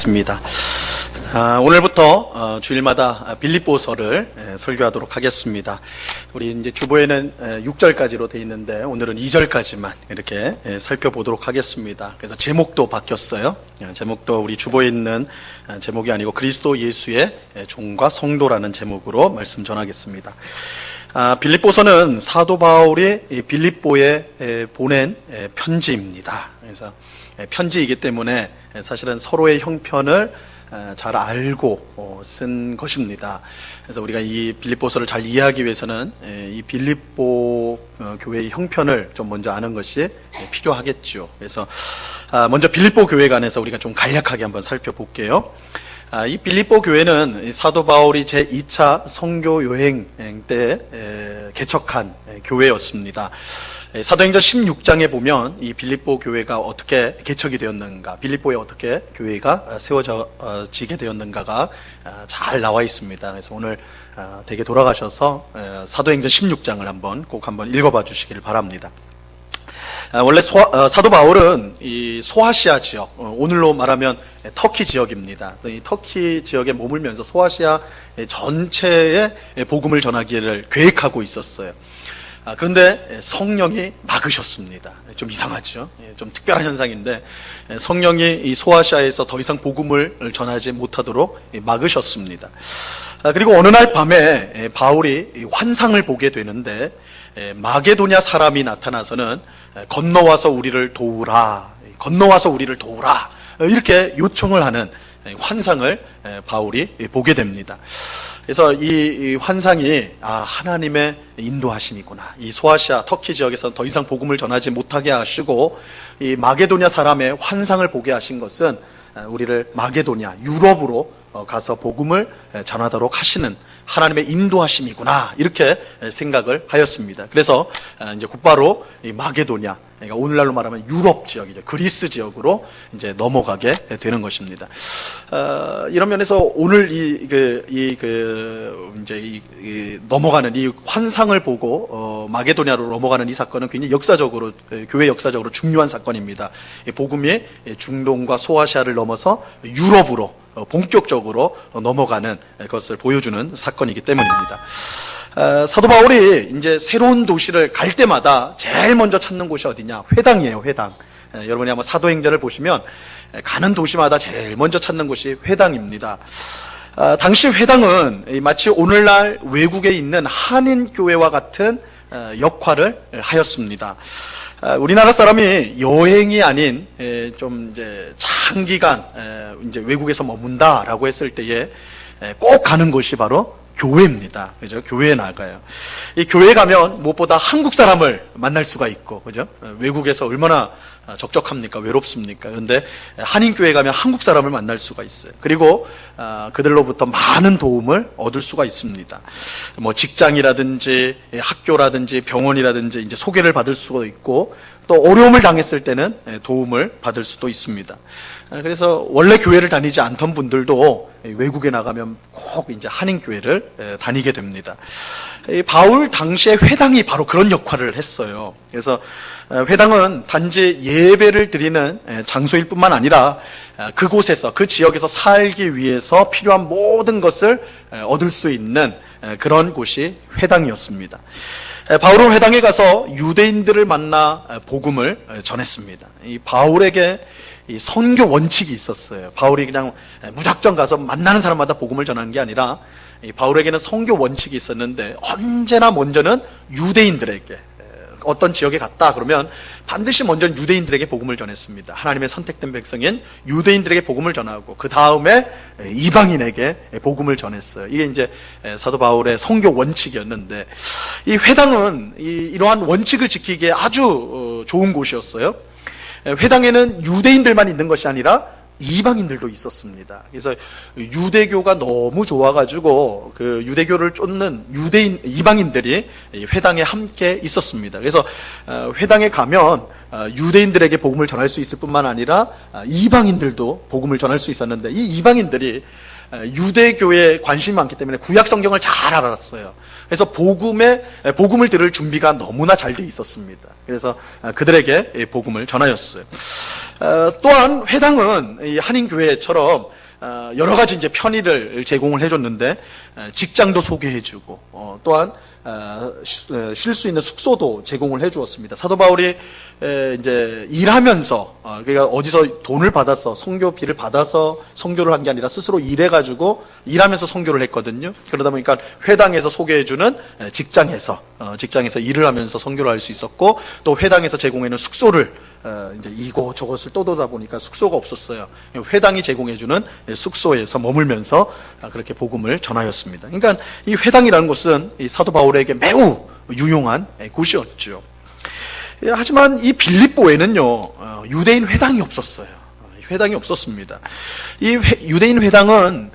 하겠습니다. 오늘부터 주일마다 빌립보서를 설교하도록 하겠습니다. 우리 이제 주보에는 6절까지로 되어 있는데 오늘은 2절까지만 이렇게 살펴보도록 하겠습니다. 그래서 제목도 바뀌었어요. 제목도 우리 주보에 있는 제목이 아니고 그리스도 예수의 종과 성도라는 제목으로 말씀 전하겠습니다. 빌립보서는 사도 바울이 빌립보에 보낸 편지입니다. 그래서 편지이기 때문에 사실은 서로의 형편을 잘 알고 쓴 것입니다. 그래서 우리가 이 빌립보서를 잘 이해하기 위해서는 이 빌립보 교회의 형편을 좀 먼저 아는 것이 필요하겠죠. 그래서 먼저 빌립보 교회에 관해서 우리가 좀 간략하게 한번 살펴볼게요. 이 빌립보 교회는 사도 바울이 제2차 선교 여행 때 개척한 교회였습니다. 사도행전 16장에 보면 이 빌립보 교회가 어떻게 개척이 되었는가, 빌립보에 어떻게 교회가 세워지게 되었는가가 잘 나와 있습니다. 그래서 오늘 댁에 돌아가셔서 사도행전 16장을 한번 꼭 한번 읽어봐 주시기를 바랍니다. 원래 사도 바울은 이 소아시아 지역, 오늘로 말하면 터키 지역입니다. 이 터키 지역에 머물면서 소아시아 전체에 복음을 전하기를 계획하고 있었어요. 그런데 성령이 막으셨습니다. 좀 이상하죠? 좀 특별한 현상인데 성령이 이 소아시아에서 더 이상 복음을 전하지 못하도록 막으셨습니다. 그리고 어느 날 밤에 바울이 환상을 보게 되는데 마게도냐 사람이 나타나서는 건너와서 우리를 도우라, 건너와서 우리를 도우라 이렇게 요청을 하는 환상을 바울이 보게 됩니다. 그래서 이 환상이 하나님의 인도하심이구나. 이 소아시아 터키 지역에서 더 이상 복음을 전하지 못하게 하시고 이 마게도냐 사람의 환상을 보게 하신 것은 우리를 마게도냐 유럽으로 가서 복음을 전하도록 하시는 하나님의 인도하심이구나 이렇게 생각을 하였습니다. 그래서 이제 곧바로 이 마게도냐, 그러니까 오늘날로 말하면 유럽 지역이죠. 그리스 지역으로 이제 넘어가게 되는 것입니다. 이런 면에서 오늘 넘어가는 이 환상을 보고 마게도냐로 넘어가는 이 사건은 굉장히 역사적으로 교회 역사적으로 중요한 사건입니다. 복음이 중동과 소아시아를 넘어서 유럽으로 본격적으로 넘어가는 것을 보여주는 사건이기 때문입니다. 사도 바울이 이제 새로운 도시를 갈 때마다 제일 먼저 찾는 곳이 어디냐? 회당이에요, 회당. 여러분이 아마 사도행전을 보시면 가는 도시마다 제일 먼저 찾는 곳이 회당입니다. 당시 회당은 마치 오늘날 외국에 있는 한인교회와 같은 역할을 하였습니다. 우리나라 사람이 여행이 아닌 좀 이제 장기간 이제 외국에서 머문다라고 했을 때에 꼭 가는 곳이 바로 교회입니다. 그죠? 교회에 나가요. 이 교회에 가면 무엇보다 한국 사람을 만날 수가 있고, 그죠? 외국에서 얼마나 적적합니까? 외롭습니까? 그런데 한인교회에 가면 한국 사람을 만날 수가 있어요. 그리고 그들로부터 많은 도움을 얻을 수가 있습니다. 뭐 직장이라든지 학교라든지 병원이라든지 이제 소개를 받을 수도 있고 또 어려움을 당했을 때는 도움을 받을 수도 있습니다. 그래서 원래 교회를 다니지 않던 분들도 외국에 나가면 꼭 이제 한인교회를 다니게 됩니다. 바울 당시에 회당이 바로 그런 역할을 했어요. 그래서 회당은 단지 예배를 드리는 장소일 뿐만 아니라 그곳에서, 그 지역에서 살기 위해서 필요한 모든 것을 얻을 수 있는 그런 곳이 회당이었습니다. 바울은 회당에 가서 유대인들을 만나 복음을 전했습니다. 이 바울에게 이 선교 원칙이 있었어요. 바울이 그냥 무작정 가서 만나는 사람마다 복음을 전하는 게 아니라 이 바울에게는 선교 원칙이 있었는데 언제나 먼저는 유대인들에게, 어떤 지역에 갔다 그러면 반드시 먼저 유대인들에게 복음을 전했습니다. 하나님의 선택된 백성인 유대인들에게 복음을 전하고 그 다음에 이방인에게 복음을 전했어요. 이게 이제 사도 바울의 선교 원칙이었는데 이 회당은 이러한 원칙을 지키기에 아주 좋은 곳이었어요. 회당에는 유대인들만 있는 것이 아니라 이방인들도 있었습니다. 그래서 유대교가 너무 좋아가지고 그 유대교를 쫓는 이방인들이 회당에 함께 있었습니다. 그래서 회당에 가면 유대인들에게 복음을 전할 수 있을 뿐만 아니라 이방인들도 복음을 전할 수 있었는데 이 이방인들이 유대교에 관심이 많기 때문에 구약 성경을 잘 알았어요. 그래서 복음을 들을 준비가 너무나 잘 돼 있었습니다. 그래서 그들에게 복음을 전하였어요. 또한 회당은 이 한인교회처럼 여러 가지 이제 편의를 제공을 해줬는데 직장도 소개해주고 또한 쉴 수 있는 숙소도 제공을 해주었습니다. 사도 바울이 이제 일하면서 그러니까 어디서 돈을 받아서 선교비를 받아서 선교를 한 게 아니라 스스로 일해가지고 일하면서 선교를 했거든요. 그러다 보니까 회당에서 소개해주는 직장에서 일을 하면서 선교를 할 수 있었고 또 회당에서 제공해주는 숙소를 이제 이곳저곳을 떠돌다 보니까 숙소가 없었어요. 회당이 제공해주는 숙소에서 머물면서 그렇게 복음을 전하였습니다. 그러니까 이 회당이라는 곳은 이 사도 바울에게 매우 유용한 곳이었죠. 하지만 이 빌립보에는요, 유대인 회당이 없었어요. 회당이 없었습니다. 이 유대인 회당은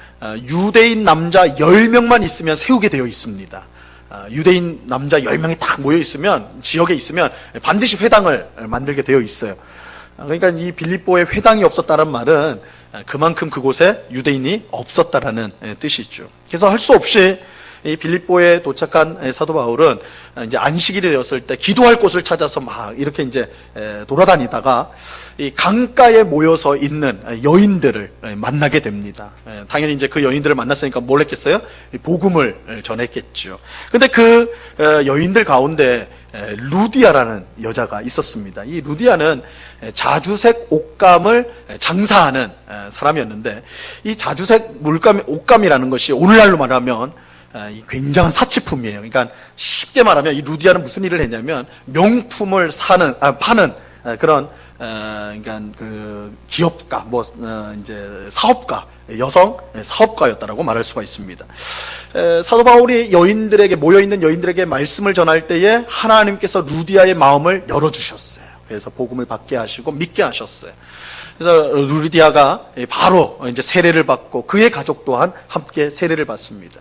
유대인 남자 10명만 있으면 세우게 되어 있습니다. 유대인 남자 10명이 딱 모여 있으면, 지역에 있으면 반드시 회당을 만들게 되어 있어요. 그러니까 이 빌립보에 회당이 없었다는 말은 그만큼 그곳에 유대인이 없었다라는 뜻이죠. 그래서 할 수 없이 이 빌립보에 도착한 사도 바울은 이제 안식일이 되었을 때 기도할 곳을 찾아서 막 이렇게 이제 돌아다니다가 이 강가에 모여서 있는 여인들을 만나게 됩니다. 당연히 이제 그 여인들을 만났으니까 뭘 했겠어요? 복음을 전했겠죠. 근데 그 여인들 가운데 루디아라는 여자가 있었습니다. 이 루디아는 자주색 옷감을 장사하는 사람이었는데 이 자주색 옷감이라는 것이 오늘날로 말하면 굉장한 사치품이에요. 그러니까 쉽게 말하면 이 루디아는 무슨 일을 했냐면 명품을 파는 그런 그러니까 그 기업가 이제 사업가 여성 사업가였다라고 말할 수가 있습니다. 사도 바울이 모여 있는 여인들에게 말씀을 전할 때에 하나님께서 루디아의 마음을 열어주셨어요. 그래서 복음을 받게 하시고 믿게 하셨어요. 그래서 루디아가 바로 이제 세례를 받고 그의 가족 또한 함께 세례를 받습니다.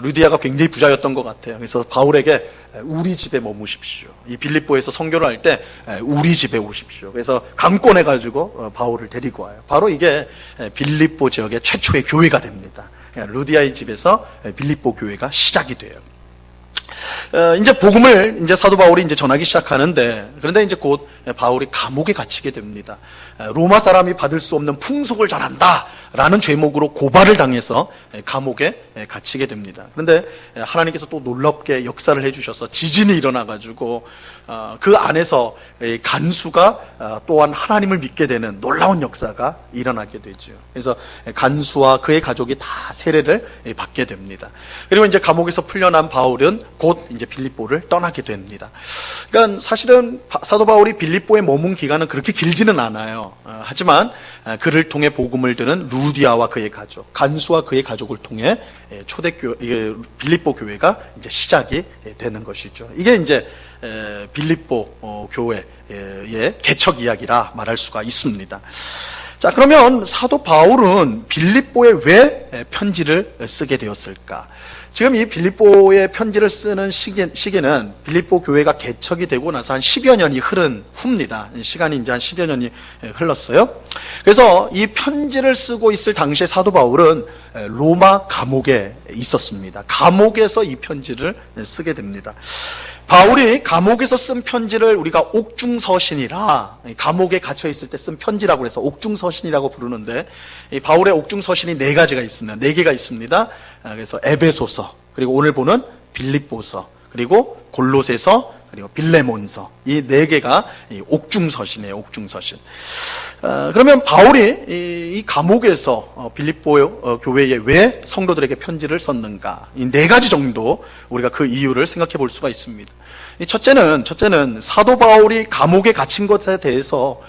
루디아가 굉장히 부자였던 것 같아요. 그래서 바울에게 우리 집에 머무십시오. 이 빌립보에서 선교를 할 때 우리 집에 오십시오. 그래서 강권해가지고 바울을 데리고 와요. 바로 이게 빌립보 지역의 최초의 교회가 됩니다. 루디아의 집에서 빌립보 교회가 시작이 돼요. 이제 복음을 이제 사도 바울이 이제 전하기 시작하는데, 그런데 이제 곧 바울이 감옥에 갇히게 됩니다. 로마 사람이 받을 수 없는 풍속을 전한다라는 죄목으로 고발을 당해서 감옥에 갇히게 됩니다. 그런데 하나님께서 또 놀랍게 역사를 해주셔서 지진이 일어나가지고 그 안에서 간수가 또한 하나님을 믿게 되는 놀라운 역사가 일어나게 되죠. 그래서 간수와 그의 가족이 다 세례를 받게 됩니다. 그리고 이제 감옥에서 풀려난 바울은 곧 이제 빌립보를 떠나게 됩니다. 그러니까 사실은 사도 바울이 빌립보에 머문 기간은 그렇게 길지는 않아요. 하지만 그를 통해 복음을 들은 루디아와 그의 가족, 간수와 그의 가족을 통해 빌립보 교회가 이제 시작이 되는 것이죠. 이게 이제 빌립보 교회의 개척 이야기라 말할 수가 있습니다. 자, 그러면 사도 바울은 빌립보에 왜 편지를 쓰게 되었을까? 지금 이 빌립보에 편지를 쓰는 시기는 빌립보 교회가 개척이 되고 나서 한 10여 년이 흐른 후입니다. 시간이 이제 한 10여 년이 흘렀어요. 그래서 이 편지를 쓰고 있을 당시에 사도 바울은 로마 감옥에 있었습니다. 감옥에서 이 편지를 쓰게 됩니다. 바울이 감옥에서 쓴 편지를 우리가 옥중서신이라, 감옥에 갇혀있을 때 쓴 편지라고 해서 옥중서신이라고 부르는데, 이 바울의 옥중서신이 4개가 있습니다. 그래서 에베소서, 그리고 오늘 보는 빌립보서, 그리고 골로새서, 그리고 빌레몬서, 이 4개가 옥중서신이에요. 옥중서신. 그러면 바울이 이 감옥에서 빌립보 교회에 왜 성도들에게 편지를 썼는가? 이 4가지 정도 우리가 그 이유를 생각해 볼 수가 있습니다. 첫째는 사도 바울이 감옥에 갇힌 것에 대해서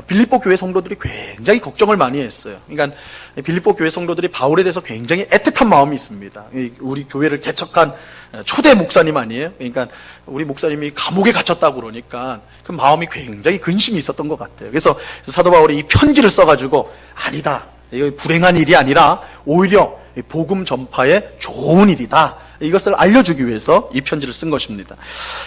빌립보 교회 성도들이 굉장히 걱정을 많이 했어요. 그러니까 빌립보 교회 성도들이 바울에 대해서 굉장히 애틋한 마음이 있습니다. 우리 교회를 개척한 초대 목사님 아니에요? 그러니까 우리 목사님이 감옥에 갇혔다고 그러니까 그 마음이 굉장히 근심이 있었던 것 같아요. 그래서 사도 바울이 이 편지를 써가지고 아니다, 이거 불행한 일이 아니라 오히려 복음 전파에 좋은 일이다, 이것을 알려주기 위해서 이 편지를 쓴 것입니다.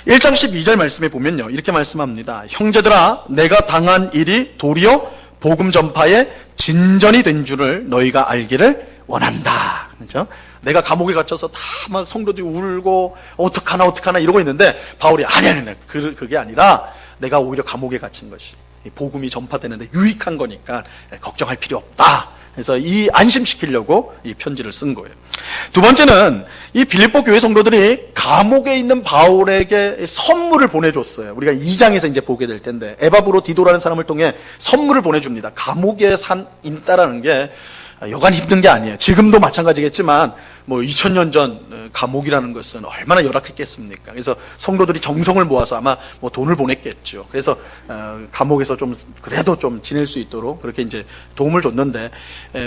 1장 12절 말씀에 보면요, 이렇게 말씀합니다. 형제들아, 내가 당한 일이 도리어 복음 전파에 진전이 된 줄을 너희가 알기를 원한다. 그렇죠? 내가 감옥에 갇혀서 다 막 성도들이 울고 어떡하나 이러고 있는데 바울이 아니 그게 아니라 내가 오히려 감옥에 갇힌 것이 복음이 전파되는데 유익한 거니까 걱정할 필요 없다. 그래서 이 안심시키려고 이 편지를 쓴 거예요. 두 번째는 이 빌립보 교회 성도들이 감옥에 있는 바울에게 선물을 보내줬어요. 우리가 2장에서 이제 보게 될 텐데 에바브로디도라는 사람을 통해 선물을 보내줍니다. 감옥에 있다라는 게 여간 힘든 게 아니에요. 지금도 마찬가지겠지만 뭐 2000년 전 감옥이라는 것은 얼마나 열악했겠습니까? 그래서 성도들이 정성을 모아서 아마 뭐 돈을 보냈겠죠. 그래서 감옥에서 좀 그래도 좀 지낼 수 있도록 그렇게 이제 도움을 줬는데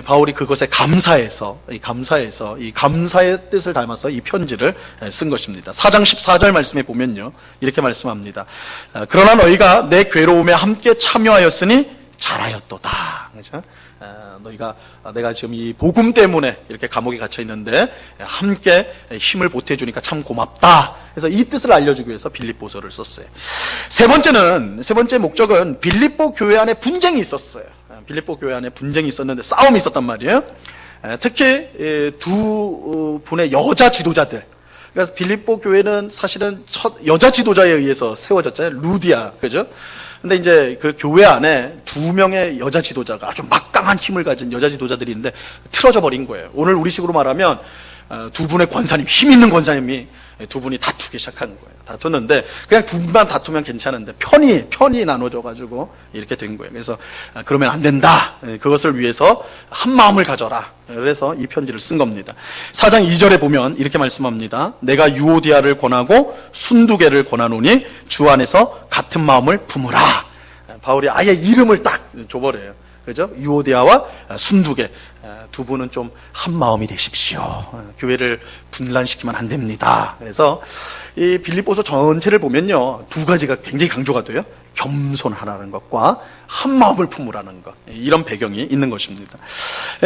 바울이 그것에 감사해서 이 감사의 뜻을 담아서 이 편지를 쓴 것입니다. 4장 14절 말씀에 보면요, 이렇게 말씀합니다. 그러나 너희가 내 괴로움에 함께 참여하였으니 잘하였도다. 그렇죠? 내가 지금 이 복음 때문에 이렇게 감옥에 갇혀 있는데 함께 힘을 보태주니까 참 고맙다. 그래서 이 뜻을 알려주기 위해서 빌립보서를 썼어요. 세 번째 목적은 빌립보 교회 안에 분쟁이 있었어요. 빌립보 교회 안에 분쟁이 있었는데 싸움이 있었단 말이에요. 특히 두 분의 여자 지도자들. 그래서 빌립보 교회는 사실은 첫 여자 지도자에 의해서 세워졌잖아요. 루디아, 그죠? 근데 이제 그 교회 안에 두 명의 여자 지도자가 아주 막강한 힘을 가진 여자 지도자들이 있는데 틀어져 버린 거예요. 오늘 우리식으로 말하면 두 분의 권사님, 힘 있는 권사님이 두 분이 다투기 시작한 거예요. 다투는데 그냥 두 분만 다투면 괜찮은데 편이 나눠져가지고 이렇게 된 거예요. 그래서 그러면 안 된다. 그것을 위해서 한 마음을 가져라. 그래서 이 편지를 쓴 겁니다. 4장 2절에 보면 이렇게 말씀합니다. 내가 유오디아를 권하고 순두개를 권하노니 주 안에서 같은 마음을 품으라. 바울이 아예 이름을 딱 줘버려요. 그죠? 유오디아와 순두개 두 분은 좀 한 마음이 되십시오. 교회를 분란시키면 안 됩니다. 그래서 이 빌립보서 전체를 보면요, 두 가지가 굉장히 강조가 돼요. 겸손하라는 것과 한 마음을 품으라는 것, 이런 배경이 있는 것입니다.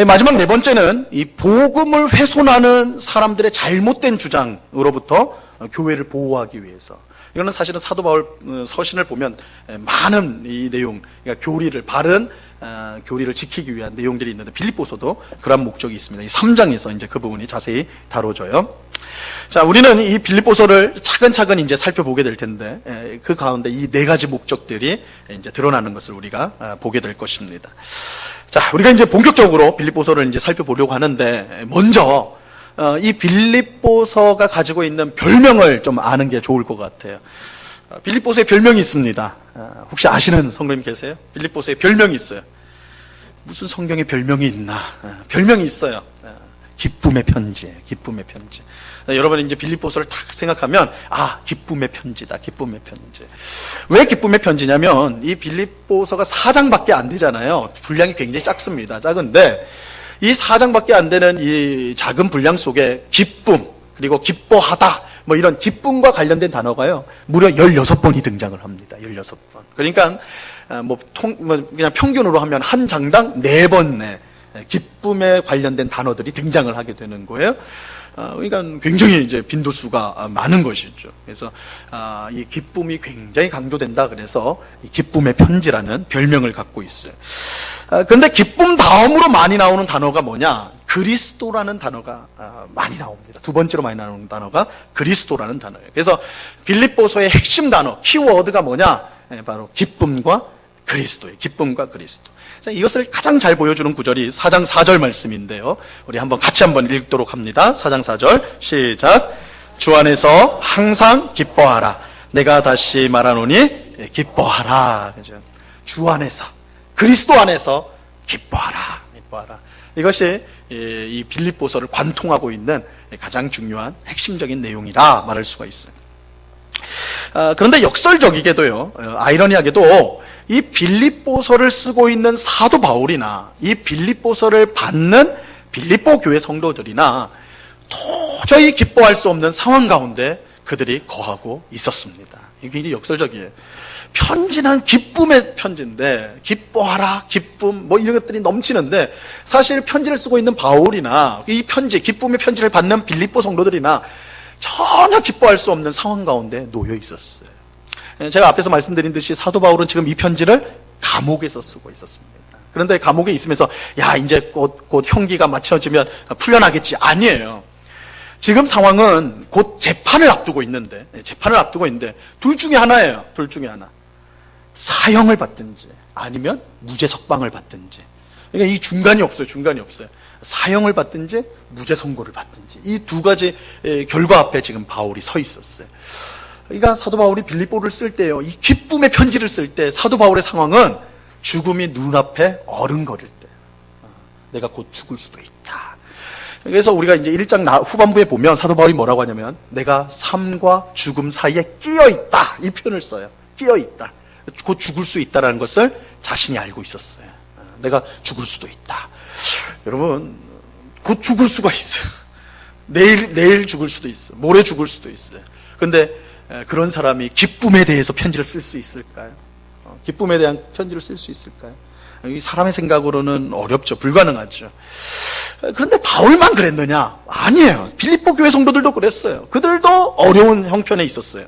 마지막 네 번째는 이 복음을 훼손하는 사람들의 잘못된 주장으로부터 교회를 보호하기 위해서. 이거는 사실은 사도 바울 서신을 보면 많은 이 내용, 그러니까 바른 교리를 지키기 위한 내용들이 있는데 빌립보서도 그런 목적이 있습니다. 이 3장에서 이제 그 부분이 자세히 다뤄져요. 자, 우리는 이 빌립보서를 차근차근 이제 살펴보게 될 텐데 그 가운데 이 네 가지 목적들이 이제 드러나는 것을 우리가 보게 될 것입니다. 자, 우리가 이제 본격적으로 빌립보서를 이제 살펴보려고 하는데 먼저 이 빌립보서가 가지고 있는 별명을 좀 아는 게 좋을 것 같아요. 빌립보서에 별명이 있습니다. 혹시 아시는 성도님 계세요? 빌립보서에 별명이 있어요. 무슨 성경에 별명이 있나? 별명이 있어요. 기쁨의 편지. 여러분이 이제 빌립보서를 딱 생각하면 기쁨의 편지다. 기쁨의 편지. 왜 기쁨의 편지냐면 이 빌립보서가 4장밖에 안 되잖아요. 분량이 굉장히 작습니다. 작은데 이 4장밖에 안 되는 이 작은 분량 속에 기쁨, 그리고 기뻐하다, 뭐 이런 기쁨과 관련된 단어가요, 무려 16번이 등장을 합니다. 16번. 그러니까 그냥 평균으로 하면 한 장당 4번 기쁨에 관련된 단어들이 등장을 하게 되는 거예요. 그러니까 굉장히 이제 빈도수가 많은 것이죠. 그래서 이 기쁨이 굉장히 강조된다. 그래서 이 기쁨의 편지라는 별명을 갖고 있어요. 그런데 기쁨 다음으로 많이 나오는 단어가 뭐냐? 그리스도라는 단어가 많이 나옵니다. 두 번째로 많이 나오는 단어가 그리스도라는 단어예요. 그래서 빌립보서의 핵심 단어, 키워드가 뭐냐? 바로 기쁨과 그리스도예요. 기쁨과 그리스도. 자, 이것을 가장 잘 보여주는 구절이 4장 4절 말씀인데요. 우리 같이 한번 읽도록 합니다. 4장 4절 시작. 주 안에서 항상 기뻐하라. 내가 다시 말하노니 기뻐하라. 그죠? 주 안에서, 그리스도 안에서 기뻐하라. 이것이 이 빌립보서를 관통하고 있는 가장 중요한 핵심적인 내용이라 말할 수가 있어요. 그런데 역설적이게도요, 아이러니하게도 이 빌립보서를 쓰고 있는 사도 바울이나 이 빌립보서를 받는 빌립보 교회 성도들이나 도저히 기뻐할 수 없는 상황 가운데 그들이 거하고 있었습니다. 이게 굉장히 역설적이에요. 편지는 기쁨의 편지인데 기뻐하라, 기쁨 뭐 이런 것들이 넘치는데 사실 편지를 쓰고 있는 바울이나 이 편지, 기쁨의 편지를 받는 빌립보 성도들이나 전혀 기뻐할 수 없는 상황 가운데 놓여 있었어요. 제가 앞에서 말씀드린 듯이 사도 바울은 지금 이 편지를 감옥에서 쓰고 있었습니다. 그런데 감옥에 있으면서 야 이제 곧 형기가 맞춰지면 풀려나겠지. 아니에요. 지금 상황은 곧 재판을 앞두고 있는데 둘 중에 하나예요. 둘 중에 하나. 사형을 받든지 아니면 무죄 석방을 받든지. 그러니까 이 중간이 없어요. 사형을 받든지 무죄 선고를 받든지 이 두 가지 결과 앞에 지금 바울이 서 있었어요. 그러니까 사도 바울이 빌립보를 쓸 때요, 이 기쁨의 편지를 쓸 때 사도 바울의 상황은 죽음이 눈앞에 어른거릴 때, 내가 곧 죽을 수도 있다. 그래서 우리가 이제 1장 후반부에 보면 사도 바울이 뭐라고 하냐면 내가 삶과 죽음 사이에 끼어 있다, 이 표현을 써요. 끼어 있다. 곧 죽을 수 있다라는 것을 자신이 알고 있었어요. 내가 죽을 수도 있다. 여러분, 곧 죽을 수가 있어요. 내일 죽을 수도 있어요. 모레 죽을 수도 있어요. 근데 그런 사람이 기쁨에 대해서 편지를 쓸 수 있을까요? 기쁨에 대한 편지를 쓸 수 있을까요? 사람의 생각으로는 어렵죠. 불가능하죠. 그런데 바울만 그랬느냐? 아니에요. 빌립보 교회 성도들도 그랬어요. 그들도 어려운 형편에 있었어요.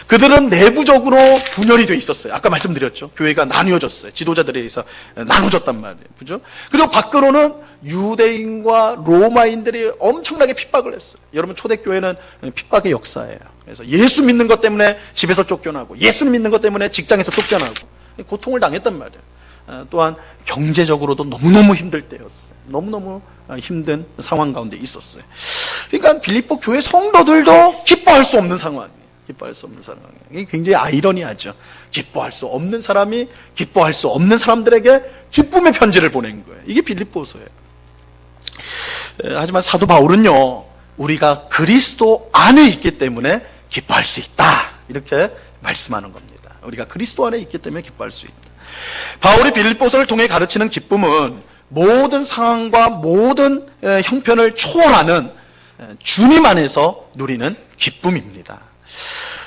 그들은 내부적으로 분열이 돼 있었어요. 아까 말씀드렸죠. 교회가 나뉘어졌어요. 지도자들에 의해서 나눠졌단 말이에요. 그죠? 그리고 밖으로는 유대인과 로마인들이 엄청나게 핍박을 했어요. 여러분, 초대교회는 핍박의 역사예요. 그래서 예수 믿는 것 때문에 집에서 쫓겨나고, 예수 믿는 것 때문에 직장에서 쫓겨나고, 고통을 당했단 말이에요. 또한 경제적으로도 너무너무 힘들 때였어요. 너무너무 힘든 상황 가운데 있었어요. 그러니까 빌립보 교회 성도들도 기뻐할 수 없는 상황이에요. 이게 굉장히 아이러니하죠. 기뻐할 수 없는 사람이 기뻐할 수 없는 사람들에게 기쁨의 편지를 보낸 거예요. 이게 빌립보서예요. 하지만 사도 바울은요, 우리가 그리스도 안에 있기 때문에 기뻐할 수 있다, 이렇게 말씀하는 겁니다. 우리가 그리스도 안에 있기 때문에 기뻐할 수 있다. 바울이 빌립보서를 통해 가르치는 기쁨은 모든 상황과 모든 형편을 초월하는 주님 안에서 누리는 기쁨입니다.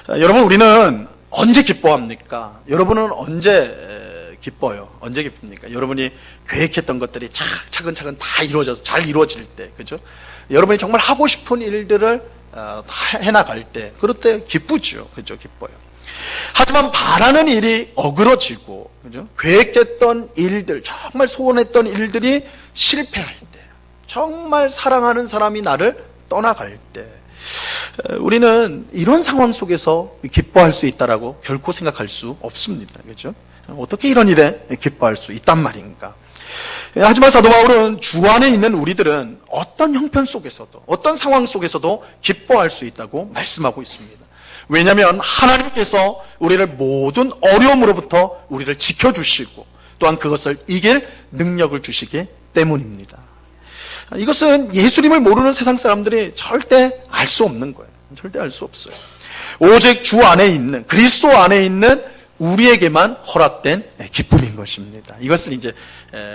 여러분, 우리는 언제 기뻐합니까? 여러분은 언제 기뻐요? 언제 기쁩니까? 여러분이 계획했던 것들이 차근차근 다 이루어져서 잘 이루어질 때, 그죠? 여러분이 정말 하고 싶은 일들을 해나갈 때, 그럴 때 기쁘죠. 그죠? 기뻐요. 하지만 바라는 일이 어그러지고, 그죠? 계획했던 일들, 정말 소원했던 일들이 실패할 때, 정말 사랑하는 사람이 나를 떠나갈 때, 우리는 이런 상황 속에서 기뻐할 수 있다라고 결코 생각할 수 없습니다. 그죠? 어떻게 이런 일에 기뻐할 수 있단 말인가? 하지만 사도 바울은 주 안에 있는 우리들은 어떤 형편 속에서도, 어떤 상황 속에서도 기뻐할 수 있다고 말씀하고 있습니다. 왜냐하면 하나님께서 우리를 모든 어려움으로부터 우리를 지켜주시고 또한 그것을 이길 능력을 주시기 때문입니다. 이것은 예수님을 모르는 세상 사람들이 절대 알 수 없는 거예요. 절대 알 수 없어요. 오직 주 안에 있는, 그리스도 안에 있는 우리에게만 허락된 기쁨인 것입니다. 이것을 이제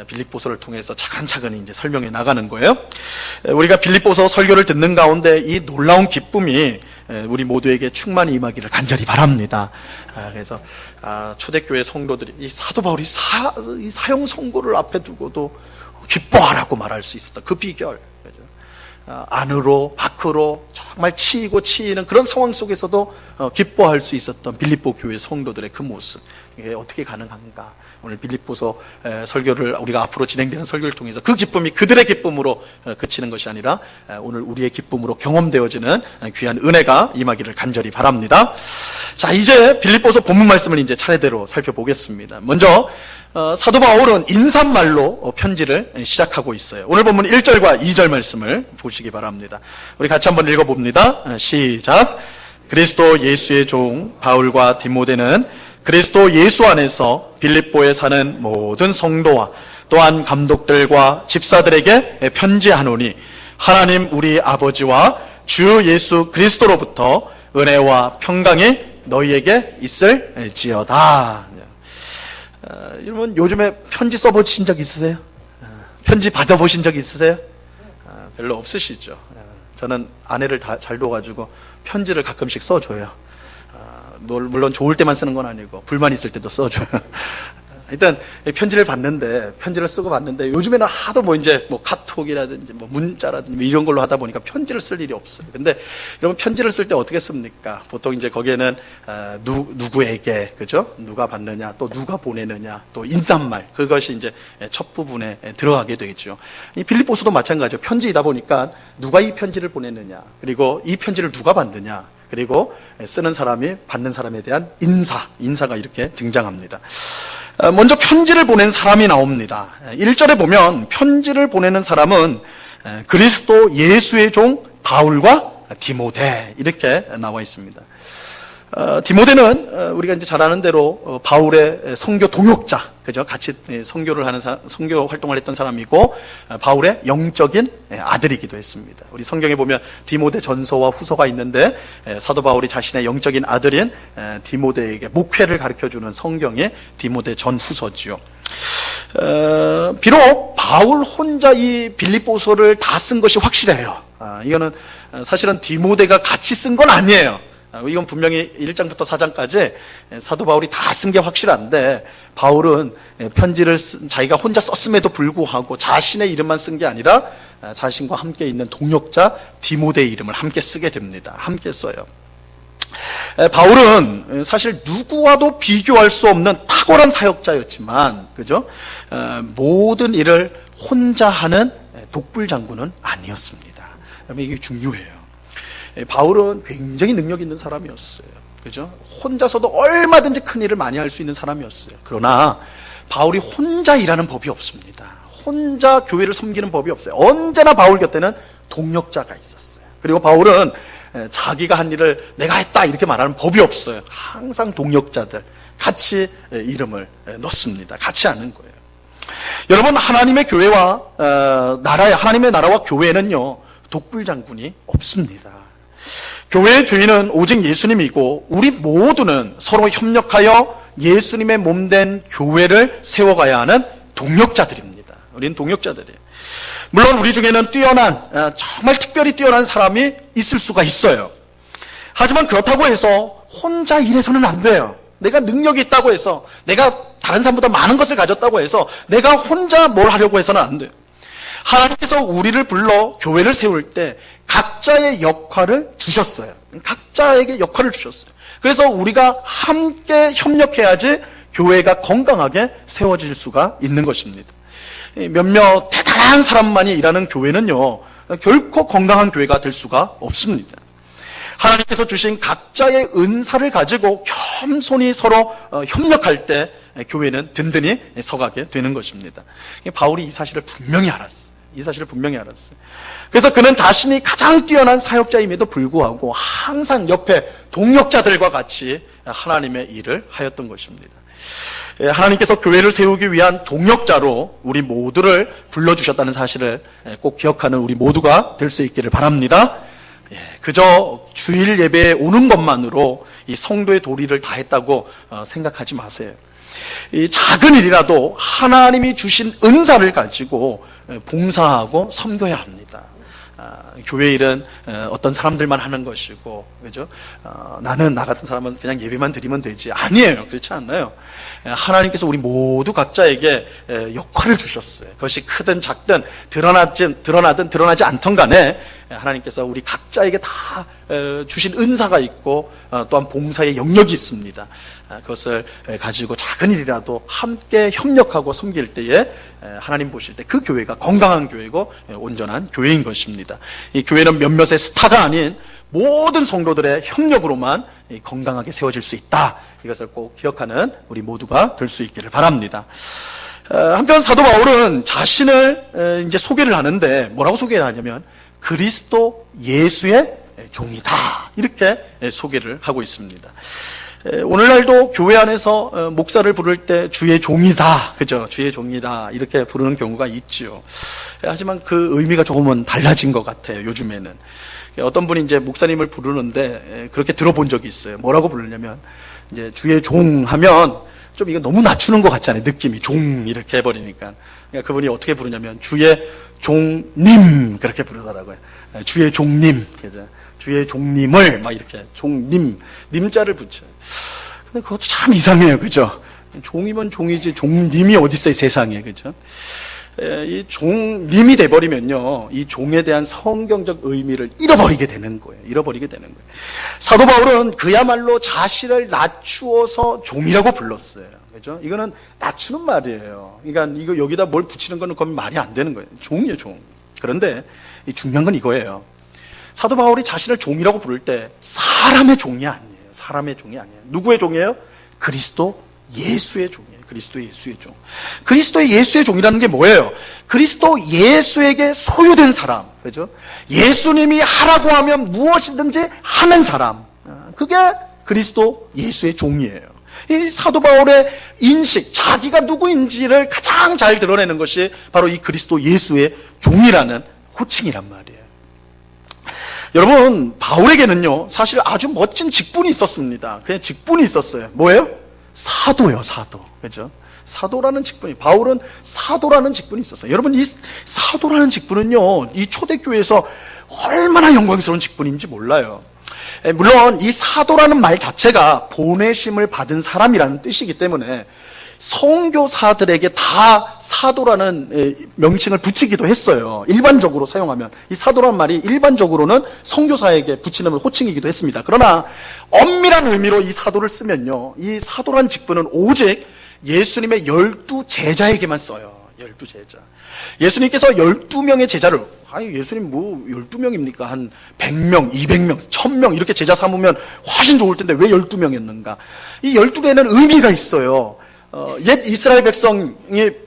빌립보서를 통해서 차근차근 이제 설명해 나가는 거예요. 우리가 빌립보서 설교를 듣는 가운데 이 놀라운 기쁨이 우리 모두에게 충만히 임하기를 간절히 바랍니다. 그래서 초대교회 성도들이 이 사도 바울이 이 사형 선고를 앞에 두고도 기뻐하라고 말할 수 있었다. 그 비결. 안으로 밖으로 정말 치이는 그런 상황 속에서도 기뻐할 수 있었던 빌립보 교회 성도들의 그 모습, 이게 어떻게 가능한가? 오늘 빌립보서 설교를, 우리가 앞으로 진행되는 설교를 통해서 그 기쁨이 그들의 기쁨으로 그치는 것이 아니라 오늘 우리의 기쁨으로 경험되어지는 귀한 은혜가 임하기를 간절히 바랍니다. 자, 이제 빌립보서 본문 말씀을 이제 차례대로 살펴보겠습니다. 먼저 사도 바울은 인사말로 편지를 시작하고 있어요. 오늘 본문 1절과 2절 말씀을 보시기 바랍니다. 우리 같이 한번 읽어봅니다. 시작. 그리스도 예수의 종 바울과 디모데는 그리스도 예수 안에서 빌립보에 사는 모든 성도와 또한 감독들과 집사들에게 편지하노니 하나님 우리 아버지와 주 예수 그리스도로부터 은혜와 평강이 너희에게 있을지어다. 여러분, 요즘에 편지 써보신 적 있으세요? 편지 받아보신 적 있으세요? 별로 없으시죠? 저는 아내를 잘 둬가지고 편지를 가끔씩 써줘요. 물론 좋을 때만 쓰는 건 아니고 불만 있을 때도 써줘요. 일단 편지를 받는데, 편지를 쓰고 받는데, 요즘에는 하도 이제 카톡이라든지 문자라든지 이런 걸로 하다 보니까 편지를 쓸 일이 없어요. 근데 여러분, 편지를 쓸 때 어떻게 씁니까? 보통 이제 거기에는 누구에게, 그죠? 누가 받느냐, 또 누가 보내느냐, 또 인사말, 그것이 이제 첫 부분에 들어가게 되겠죠. 이 빌립보서도 마찬가지죠. 편지이다 보니까 누가 이 편지를 보냈느냐, 그리고 이 편지를 누가 받느냐, 그리고 쓰는 사람이 받는 사람에 대한 인사가 이렇게 등장합니다. 먼저 편지를 보낸 사람이 나옵니다. 1절에 보면 편지를 보내는 사람은 그리스도 예수의 종 바울과 디모데 이렇게 나와 있습니다. 디모데는 우리가 이제 잘 아는 대로 바울의 선교 동역자, 그죠? 같이 선교 활동을 했던 사람이고 바울의 영적인 아들이기도 했습니다. 우리 성경에 보면 디모데 전서와 후서가 있는데 사도 바울이 자신의 영적인 아들인 디모데에게 목회를 가르쳐주는 성경의 디모데 전후서지요. 비록 바울 혼자 이 빌립보서를 다 쓴 것이 확실해요. 이거는 사실은 디모데가 같이 쓴 건 아니에요. 이건 분명히 1장부터 4장까지 사도 바울이 다 쓴 게 확실한데, 바울은 편지를 자기가 혼자 썼음에도 불구하고 자신의 이름만 쓴 게 아니라 자신과 함께 있는 동역자 디모데의 이름을 함께 쓰게 됩니다. 함께 써요. 바울은 사실 누구와도 비교할 수 없는 탁월한 사역자였지만, 그죠? 모든 일을 혼자 하는 독불장군은 아니었습니다. 이게 중요해요. 바울은 굉장히 능력 있는 사람이었어요. 그죠? 혼자서도 얼마든지 큰 일을 많이 할 수 있는 사람이었어요. 그러나 바울이 혼자 일하는 법이 없습니다. 혼자 교회를 섬기는 법이 없어요. 언제나 바울 곁에는 동역자가 있었어요. 그리고 바울은 자기가 한 일을 내가 했다 이렇게 말하는 법이 없어요. 항상 동역자들 같이 이름을 넣습니다. 같이 하는 거예요. 여러분, 하나님의 교회와 하나님의 나라와 교회는요, 독불장군이 없습니다. 교회의 주인은 오직 예수님이고 우리 모두는 서로 협력하여 예수님의 몸된 교회를 세워가야 하는 동역자들입니다. 우리는 동역자들이에요. 물론 우리 중에는 정말 특별히 뛰어난 사람이 있을 수가 있어요. 하지만 그렇다고 해서 혼자 일해서는 안 돼요. 내가 능력이 있다고 해서, 내가 다른 사람보다 많은 것을 가졌다고 해서 내가 혼자 뭘 하려고 해서는 안 돼요. 하나님께서 우리를 불러 교회를 세울 때 각자의 역할을 주셨어요. 각자에게 역할을 주셨어요. 그래서 우리가 함께 협력해야지 교회가 건강하게 세워질 수가 있는 것입니다. 몇몇 대단한 사람만이 일하는 교회는요, 결코 건강한 교회가 될 수가 없습니다. 하나님께서 주신 각자의 은사를 가지고 겸손히 서로 협력할 때 교회는 든든히 서가게 되는 것입니다. 바울이 이 사실을 분명히 알았어요. 그래서 그는 자신이 가장 뛰어난 사역자임에도 불구하고 항상 옆에 동역자들과 같이 하나님의 일을 하였던 것입니다. 하나님께서 교회를 세우기 위한 동역자로 우리 모두를 불러주셨다는 사실을 꼭 기억하는 우리 모두가 될 수 있기를 바랍니다. 그저 주일 예배에 오는 것만으로 이 성도의 도리를 다했다고 생각하지 마세요. 이 작은 일이라도 하나님이 주신 은사를 가지고 봉사하고 섬겨야 합니다. 교회 일은 어떤 사람들만 하는 것이고, 그죠? 나는 나 같은 사람은 그냥 예배만 드리면 되지. 아니에요. 그렇지 않나요? 하나님께서 우리 모두 각자에게 역할을 주셨어요. 그것이 크든 작든 드러나든 드러나지 않던 간에 하나님께서 우리 각자에게 다 주신 은사가 있고 또한 봉사의 영역이 있습니다. 그것을 가지고 작은 일이라도 함께 협력하고 섬길 때에 하나님 보실 때 그 교회가 건강한 교회고 온전한 교회인 것입니다. 이 교회는 몇몇의 스타가 아닌 모든 성도들의 협력으로만 건강하게 세워질 수 있다. 이것을 꼭 기억하는 우리 모두가 될 수 있기를 바랍니다. 한편 사도 바울은 자신을 이제 소개를 하는데 뭐라고 소개를 하냐면 그리스도 예수의 종이다. 이렇게 소개를 하고 있습니다. 오늘날도 교회 안에서 목사를 부를 때 주의 종이다, 그죠? 주의 종이다 이렇게 부르는 경우가 있지요. 하지만 그 의미가 조금은 달라진 것 같아요. 요즘에는 어떤 분이 이제 목사님을 부르는데 그렇게 들어본 적이 있어요. 뭐라고 부르냐면 이제 주의 종 하면 좀 이거 너무 낮추는 것 같잖아요. 느낌이 종 이렇게 해버리니까. 그러니까 그분이 어떻게 부르냐면 주의 종님 그렇게 부르더라고요. 주의 종님, 그죠? 주의 종님을 막 이렇게 종님 님자를 붙여요. 근데 그것도 참 이상해요, 그죠? 종이면 종이지 종님이 어디 있어요, 세상에. 그죠? 이 종님이 돼버리면요, 이 종에 대한 성경적 의미를 잃어버리게 되는 거예요. 잃어버리게 되는 거예요. 사도 바울은 그야말로 자신을 낮추어서 종이라고 불렀어요. 그죠? 이거는 낮추는 말이에요. 그러니까 이거 여기다 뭘 붙이는 거는 그건 말이 안 되는 거예요. 종이에요, 종. 그런데 중요한 건 이거예요. 사도 바울이 자신을 종이라고 부를 때 사람의 종이 아니에요. 사람의 종이 아니에요. 누구의 종이에요? 그리스도 예수의 종이에요. 그리스도 예수의 종. 그리스도 예수의 종이라는 게 뭐예요? 그리스도 예수에게 소유된 사람. 그죠? 예수님이 하라고 하면 무엇이든지 하는 사람. 그게 그리스도 예수의 종이에요. 이 사도 바울의 인식, 자기가 누구인지를 가장 잘 드러내는 것이 바로 이 그리스도 예수의 종이라는 호칭이란 말이에요. 여러분, 바울에게는요, 사실 아주 멋진 직분이 있었습니다. 그냥 직분이 있었어요. 뭐예요? 사도요, 사도. 그죠? 사도라는 직분이, 바울은 사도라는 직분이 있었어요. 여러분, 이 사도라는 직분은요, 이 초대교회에서 얼마나 영광스러운 직분인지 몰라요. 물론 이 사도라는 말 자체가 보내심을 받은 사람이라는 뜻이기 때문에 선교사들에게 다 사도라는 명칭을 붙이기도 했어요. 일반적으로 사용하면 이 사도라는 말이 일반적으로는 선교사에게 붙이는 호칭이기도 했습니다. 그러나 엄밀한 의미로 이 사도를 쓰면요, 이 사도라는 직분은 오직 예수님의 12 제자에게만 써요. 12 제자. 예수님께서 12명의 제자를, 아니 예수님 뭐 12명입니까? 한 100명, 200명, 1000명 이렇게 제자 삼으면 훨씬 좋을 텐데 왜 12명이었는가? 이 12개는 의미가 있어요. 옛 이스라엘 백성이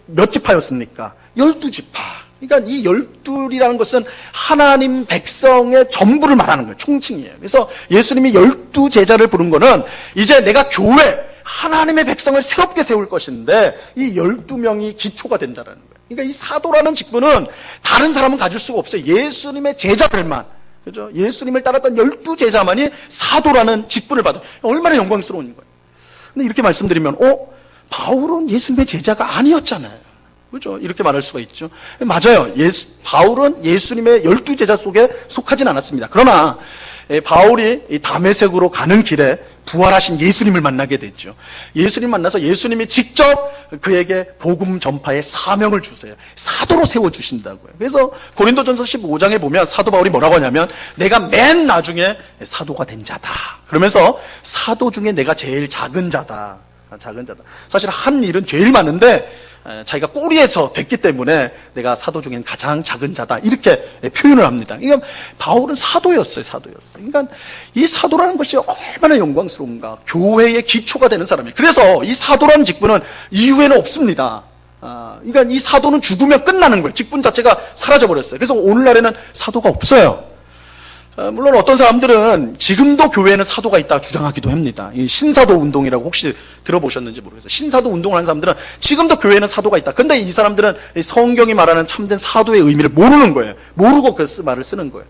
몇 지파였습니까? 12지파. 그러니까 이 12이라는 것은 하나님 백성의 전부를 말하는 거예요. 총칭이에요. 그래서 예수님이 12 제자를 부른 거는 이제 내가 교회, 하나님의 백성을 새롭게 세울 것인데 이 12명이 기초가 된다는 거예요. 그러니까 이 사도라는 직분은 다른 사람은 가질 수가 없어요. 예수님의 제자들만, 그죠? 예수님을 따랐던 12 제자만이 사도라는 직분을 받아요. 얼마나 영광스러운 거예요. 근데 이렇게 말씀드리면, 바울은 예수님의 제자가 아니었잖아요. 그죠? 이렇게 말할 수가 있죠. 맞아요. 바울은 예수님의 12 제자 속에 속하진 않았습니다. 그러나 바울이 다메섹으로 가는 길에 부활하신 예수님을 만나게 됐죠. 예수님 만나서 예수님이 직접 그에게 복음 전파의 사명을 주세요. 사도로 세워주신다고요. 그래서 고린도전서 15장에 보면 사도 바울이 뭐라고 하냐면 내가 맨 나중에 사도가 된 자다. 그러면서 사도 중에 내가 제일 작은 자다. 작은 자다. 사실 한 일은 제일 많은데 자기가 꼬리에서 됐기 때문에 내가 사도 중엔 가장 작은 자다. 이렇게 표현을 합니다. 그러니까 바울은 사도였어요. 그러니까 이 사도라는 것이 얼마나 영광스러운가. 교회의 기초가 되는 사람이에요. 그래서 이 사도라는 직분은 이후에는 없습니다. 그러니까 이 사도는 죽으면 끝나는 거예요. 직분 자체가 사라져버렸어요. 그래서 오늘날에는 사도가 없어요. 물론 어떤 사람들은 지금도 교회에는 사도가 있다고 주장하기도 합니다. 이 신사도 운동이라고 혹시 들어보셨는지 모르겠어요. 신사도 운동을 하는 사람들은 지금도 교회에는 사도가 있다. 근데 이 사람들은 성경이 말하는 참된 사도의 의미를 모르는 거예요. 모르고 그 말을 쓰는 거예요.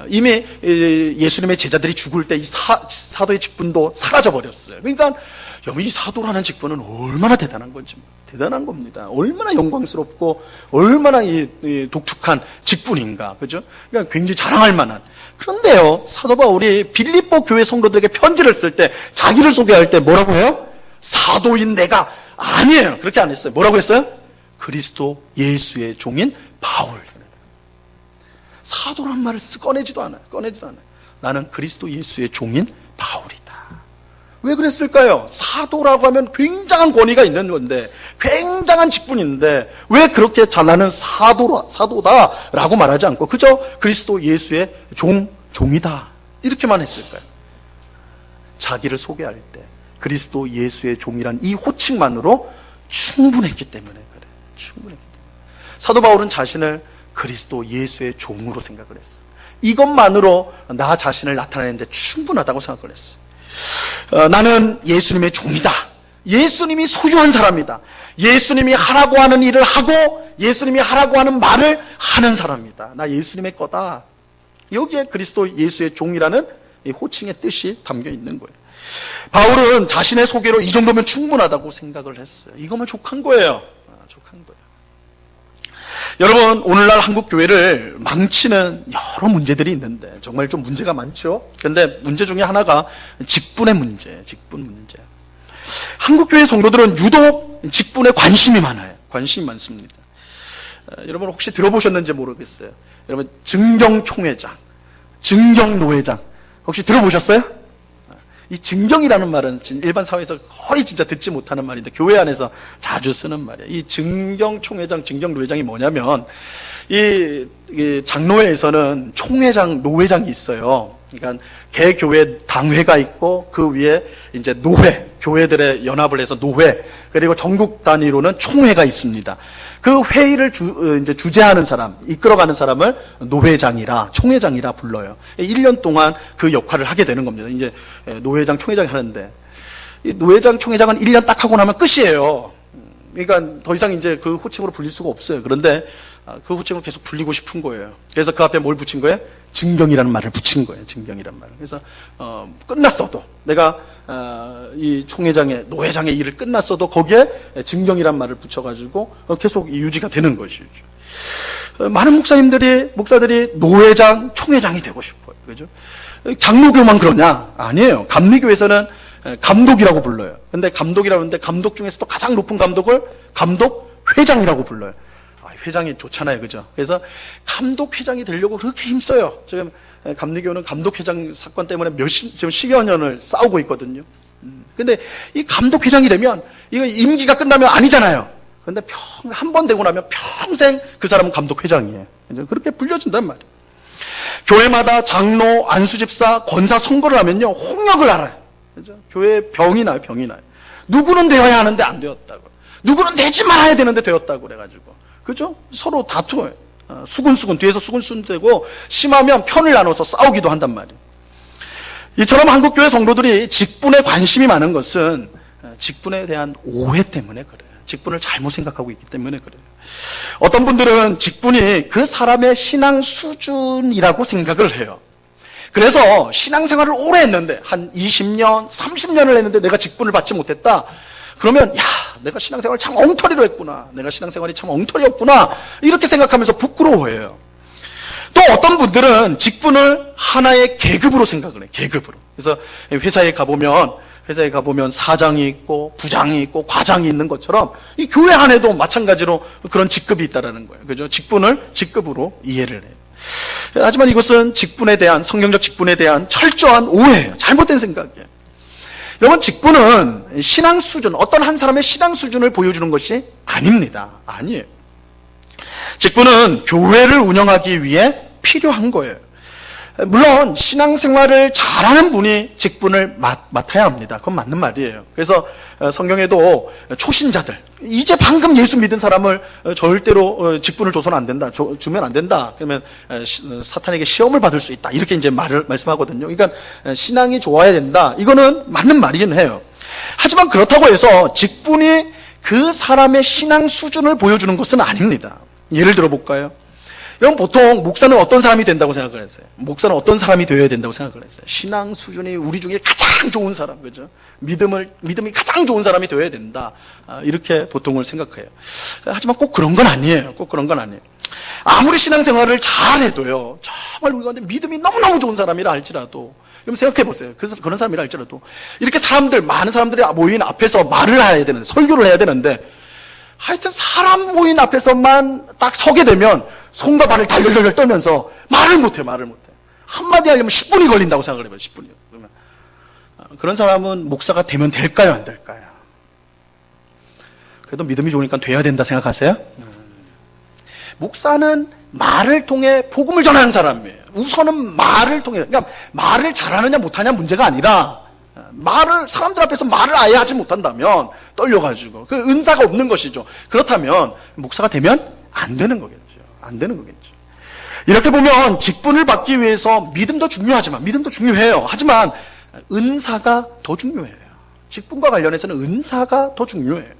이미 예수님의 제자들이 죽을 때 이 사도의 직분도 사라져버렸어요. 그러니까 여러분, 이 사도라는 직분은 얼마나 대단한 건지, 대단한 겁니다. 얼마나 영광스럽고 얼마나 이 독특한 직분인가. 그죠? 그러니까 굉장히 자랑할 만한. 그런데요, 사도 바울이 빌립보 교회 성도들에게 편지를 쓸 때 자기를 소개할 때 뭐라고 해요? 사도인 내가 아니에요. 그렇게 안 했어요. 뭐라고 했어요? 그리스도 예수의 종인 바울. 사도란 말을 꺼내지도 않아요. 나는 그리스도 예수의 종인 바울이다. 왜 그랬을까요? 사도라고 하면 굉장한 권위가 있는 건데, 굉장한 직분인데 왜 그렇게 나는 사도다라고 말하지 않고 그저 그리스도 예수의 종이다 이렇게만 했을까요? 자기를 소개할 때 그리스도 예수의 종이란 이 호칭만으로 충분했기 때문에 그래. 충분했기 때문에. 사도 바울은 자신을 그리스도 예수의 종으로 생각을 했어. 이것만으로 나 자신을 나타내는데 충분하다고 생각을 했어. 나는 예수님의 종이다. 예수님이 소유한 사람이다. 예수님이 하라고 하는 일을 하고 예수님이 하라고 하는 말을 하는 사람이다. 나 예수님의 거다. 여기에 그리스도 예수의 종이라는 이 호칭의 뜻이 담겨 있는 거예요. 바울은 자신의 소개로 이 정도면 충분하다고 생각을 했어요. 이거면 족한 거예요. 족한 거예요. 여러분, 오늘날 한국 교회를 망치는 여러 문제들이 있는데 정말 좀 문제가 많죠. 그런데 문제 중에 하나가 직분 문제. 한국 교회 성도들은 유독 직분에 관심이 많아요. 관심이 많습니다. 여러분 혹시 들어보셨는지 모르겠어요. 여러분 증경총회장, 증경노회장 혹시 들어보셨어요? 이 증경이라는 말은 일반 사회에서 거의 진짜 듣지 못하는 말인데 교회 안에서 자주 쓰는 말이에요. 이 증경총회장, 증경노회장이 뭐냐면 이 장로회에서는 총회장, 노회장이 있어요. 그러니까 개교회 당회가 있고 그 위에 이제 노회, 교회들의 연합을 해서 노회, 그리고 전국 단위로는 총회가 있습니다. 그 회의를 이제 주재하는 사람, 이끌어가는 사람을 노회장이라, 총회장이라 불러요. 1년 동안 그 역할을 하게 되는 겁니다. 이제 노회장, 총회장이 하는데, 이 노회장, 총회장은 1년 딱 하고 나면 끝이에요. 그러니까 더 이상 이제 그 호칭으로 불릴 수가 없어요. 그런데 그 호칭을 계속 불리고 싶은 거예요. 그래서 그 앞에 뭘 붙인 거예요? 증경이라는 말을 붙인 거예요. 증경이라는 말을. 그래서 끝났어도 내가 이 총회장의 노회장의 일을 끝났어도 거기에 증경이라는 말을 붙여가지고 계속 유지가 되는 것이죠. 많은 목사들이 노회장, 총회장이 되고 싶어요. 그죠? 장로교만 그러냐? 아니에요. 감리교에서는 감독이라고 불러요. 근데 감독이라고 하는데 감독 중에서도 가장 높은 감독을 감독회장이라고 불러요. 회장이 좋잖아요. 그죠? 그래서 감독회장이 되려고 그렇게 힘써요. 지금 감리교는 감독회장 사건 때문에 지금 10여 년을 싸우고 있거든요. 근데 이 감독회장이 되면 이거 임기가 끝나면 아니잖아요. 근데 한 번 되고 나면 평생 그 사람은 감독회장이에요. 그렇게 불려준단 말이에요. 교회마다 장로, 안수집사, 권사 선거를 하면요. 홍역을 알아요. 그죠? 교회에 병이 나요. 누구는 되어야 하는데 안 되었다고. 누구는 되지 말아야 되는데 되었다고 그래가지고. 그죠? 서로 다투어요. 수군수군, 뒤에서 수군수군 되고, 심하면 편을 나눠서 싸우기도 한단 말이에요. 이처럼 한국교회 성도들이 직분에 관심이 많은 것은 직분에 대한 오해 때문에 그래요. 직분을 잘못 생각하고 있기 때문에 그래요. 어떤 분들은 직분이 그 사람의 신앙 수준이라고 생각을 해요. 그래서 신앙생활을 오래 했는데, 한 20년, 30년을 했는데 내가 직분을 받지 못했다. 그러면 내가 신앙생활을 참 엉터리로 했구나. 내가 신앙생활이 참 엉터리였구나. 이렇게 생각하면서 부끄러워해요. 또 어떤 분들은 직분을 하나의 계급으로 생각을 해요. 계급으로. 그래서 회사에 가보면 사장이 있고 부장이 있고 과장이 있는 것처럼 이 교회 안에도 마찬가지로 그런 직급이 있다라는 거예요. 그죠? 직분을 직급으로 이해를 해요. 하지만 이것은 성경적 직분에 대한 철저한 오해예요. 잘못된 생각이에요. 여러분, 직분은 신앙 수준, 어떤 한 사람의 신앙 수준을 보여주는 것이 아닙니다. 아니에요. 직분은 교회를 운영하기 위해 필요한 거예요. 물론 신앙생활을 잘하는 분이 직분을 맡아야 합니다. 그건 맞는 말이에요. 그래서 성경에도 초신자들, 이제 방금 예수 믿은 사람을 절대로 직분을 줘서는 안 된다, 주면 안 된다. 그러면 사탄에게 시험을 받을 수 있다. 이렇게 이제 말씀하거든요. 그러니까 신앙이 좋아야 된다. 이거는 맞는 말이긴 해요. 하지만 그렇다고 해서 직분이 그 사람의 신앙 수준을 보여주는 것은 아닙니다. 예를 들어 볼까요? 여러분, 보통 목사는 어떤 사람이 된다고 생각을 했어요? 목사는 어떤 사람이 되어야 된다고 생각을 했어요? 신앙 수준이 우리 중에 가장 좋은 사람, 그죠? 믿음이 가장 좋은 사람이 되어야 된다. 이렇게 보통을 생각해요. 하지만 꼭 그런 건 아니에요. 아무리 신앙생활을 잘해도요, 정말 우리 가운데 믿음이 너무너무 좋은 사람이라 할지라도, 그럼 생각해 보세요. 그런 사람이라 할지라도, 이렇게 많은 사람들이 모인 앞에서 말을 해야 되는데, 설교를 해야 되는데, 하여튼 사람 모인 앞에서만 딱 서게 되면 손과 발을 달달달 떨면서 말을 못해. 한마디 하려면 10분이 걸린다고 생각을 해봐요. 10분이요. 그러면 그런 사람은 목사가 되면 될까요? 안 될까요? 그래도 믿음이 좋으니까 돼야 된다 생각하세요? 목사는 말을 통해 복음을 전하는 사람이에요. 우선은 말을 통해, 그러니까 말을 잘하느냐 못하냐 문제가 아니라 사람들 앞에서 말을 아예 하지 못한다면 떨려가지고 그 은사가 없는 것이죠. 그렇다면 목사가 되면 안 되는 거겠죠. 이렇게 보면 직분을 받기 위해서 믿음도 중요해요. 하지만 은사가 더 중요해요. 직분과 관련해서는 은사가 더 중요해요.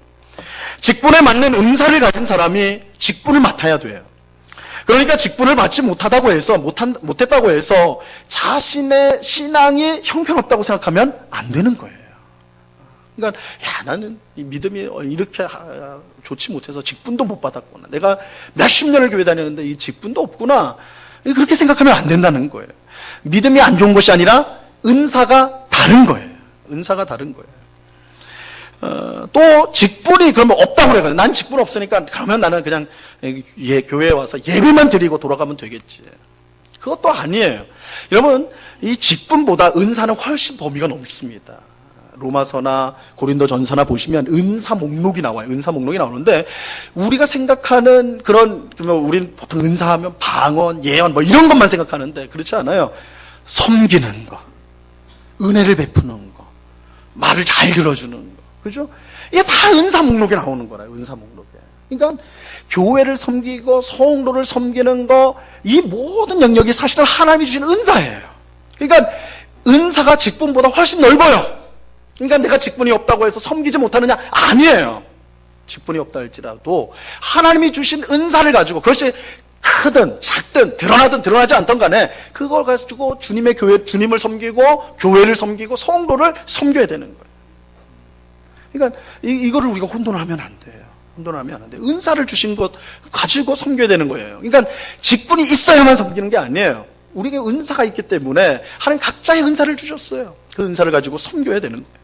직분에 맞는 은사를 가진 사람이 직분을 맡아야 돼요. 그러니까 직분을 받지 못했다고 해서 자신의 신앙이 형편없다고 생각하면 안 되는 거예요. 그러니까 나는 이 믿음이 이렇게 좋지 못해서 직분도 못 받았구나. 내가 몇십 년을 교회 다녔는데 이 직분도 없구나. 그렇게 생각하면 안 된다는 거예요. 믿음이 안 좋은 것이 아니라 은사가 다른 거예요. 또 직분이 그러면 없다고 그래요. 난 직분 없으니까 그러면 나는 그냥 교회에 와서 예배만 드리고 돌아가면 되겠지. 그것도 아니에요. 여러분, 이 직분보다 은사는 훨씬 범위가 넓습니다. 로마서나 고린도전서나 보시면 은사 목록이 나와요. 은사 목록이 나오는데 우리가 생각하는 그러면 우리는 보통 은사하면 방언, 예언 뭐 이런 것만 생각하는데 그렇지 않아요. 섬기는 거, 은혜를 베푸는 거, 말을 잘 들어주는 거, 그죠? 이게 다 은사 목록에 나오는 거라요. 은사 목록에. 그러니까 교회를 섬기고 성도를 섬기는 거, 이 모든 영역이 사실은 하나님이 주신 은사예요. 그러니까 은사가 직분보다 훨씬 넓어요. 그러니까 내가 직분이 없다고 해서 섬기지 못하느냐? 아니에요. 직분이 없다 할지라도 하나님이 주신 은사를 가지고, 그것이 크든 작든 드러나든 드러나지 않던 간에 그걸 가지고 주님의 교회, 주님을 섬기고 교회를 섬기고 성도를 섬겨야 되는 거예요. 그러니까 이거를 우리가 혼돈을 하면 안 돼요. 혼돈을 하면 안 돼요. 은사를 주신 것 가지고 섬겨야 되는 거예요. 그러니까 직분이 있어야만 섬기는 게 아니에요. 우리에게 은사가 있기 때문에 하나님 각자의 은사를 주셨어요. 그 은사를 가지고 섬겨야 되는 거예요.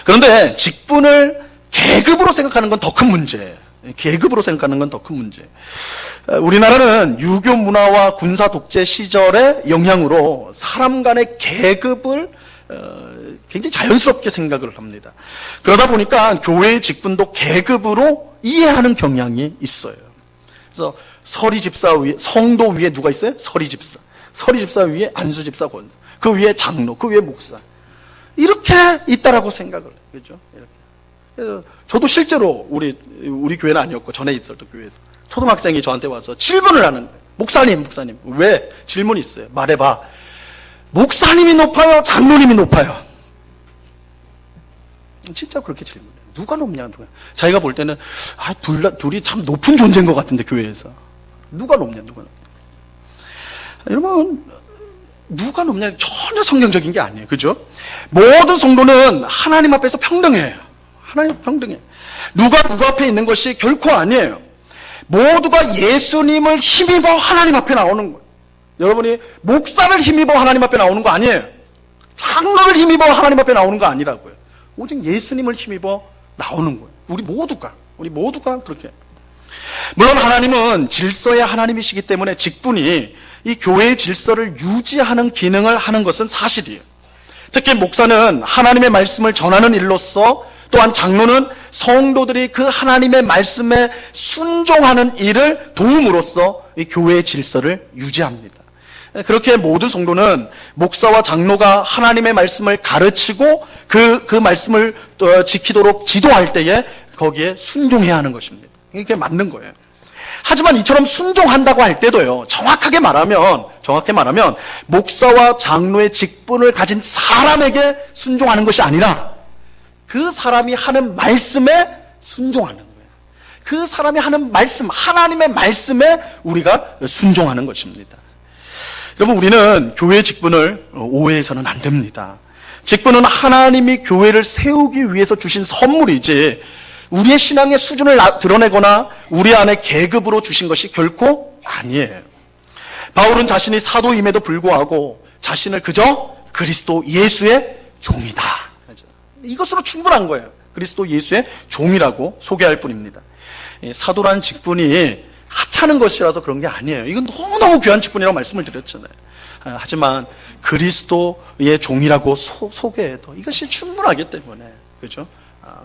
그런데 직분을 계급으로 생각하는 건 더 큰 문제예요. 계급으로 생각하는 건 더 큰 문제. 우리나라는 유교 문화와 군사 독재 시절의 영향으로 사람 간의 계급을 굉장히 자연스럽게 생각을 합니다. 그러다 보니까 교회의 직분도 계급으로 이해하는 경향이 있어요. 그래서 서리 집사 위에, 성도 위에 누가 있어요? 서리 집사. 서리 집사 위에 안수 집사 권사. 그 위에 장로, 그 위에 목사. 이렇게 있다라고 생각을 해요. 그렇죠? 이렇게. 그래서 저도 실제로 우리 교회는 아니었고 전에 있었던 교회에서 초등학생이 저한테 와서 질문을 하는 거예요. 목사님. 왜? 질문이 있어요. 말해봐. 목사님이 높아요? 장로님이 높아요? 진짜 그렇게 질문해요. 누가 높냐? 자기가 볼 때는 둘이 참 높은 존재인 것 같은데 교회에서. 누가 높냐? 여러분, 누가 높냐? 전혀 성경적인 게 아니에요. 그죠? 모든 성도는 하나님 앞에서 평등해요. 하나님 평등해. 누가 앞에 있는 것이 결코 아니에요. 모두가 예수님을 힘입어 하나님 앞에 나오는 거예요. 여러분이 목사를 힘입어 하나님 앞에 나오는 거 아니에요. 장로를 힘입어 하나님 앞에 나오는 거 아니라고요. 오직 예수님을 힘입어 나오는 거예요. 우리 모두가 그렇게. 물론 하나님은 질서의 하나님이시기 때문에 직분이 이 교회의 질서를 유지하는 기능을 하는 것은 사실이에요. 특히 목사는 하나님의 말씀을 전하는 일로서, 또한 장로는 성도들이 그 하나님의 말씀에 순종하는 일을 도움으로써 이 교회의 질서를 유지합니다. 그렇게 모든 성도는 목사와 장로가 하나님의 말씀을 가르치고 그 말씀을 지키도록 지도할 때에 거기에 순종해야 하는 것입니다. 이게 맞는 거예요. 하지만 이처럼 순종한다고 할 때도요, 정확하게 말하면 목사와 장로의 직분을 가진 사람에게 순종하는 것이 아니라 그 사람이 하는 말씀에 순종하는 거예요. 그 사람이 하는 말씀, 하나님의 말씀에 우리가 순종하는 것입니다. 여러분, 우리는 교회의 직분을 오해해서는 안 됩니다. 직분은 하나님이 교회를 세우기 위해서 주신 선물이지 우리의 신앙의 수준을 드러내거나 우리 안에 계급으로 주신 것이 결코 아니에요. 바울은 자신이 사도임에도 불구하고 자신을 그저 그리스도 예수의 종이다, 이것으로 충분한 거예요. 그리스도 예수의 종이라고 소개할 뿐입니다. 사도라는 직분이 하찮은 것이라서 그런 게 아니에요. 이건 너무너무 귀한 직분이라고 말씀을 드렸잖아요. 하지만 그리스도의 종이라고 소개해도 이것이 충분하기 때문에, 그죠?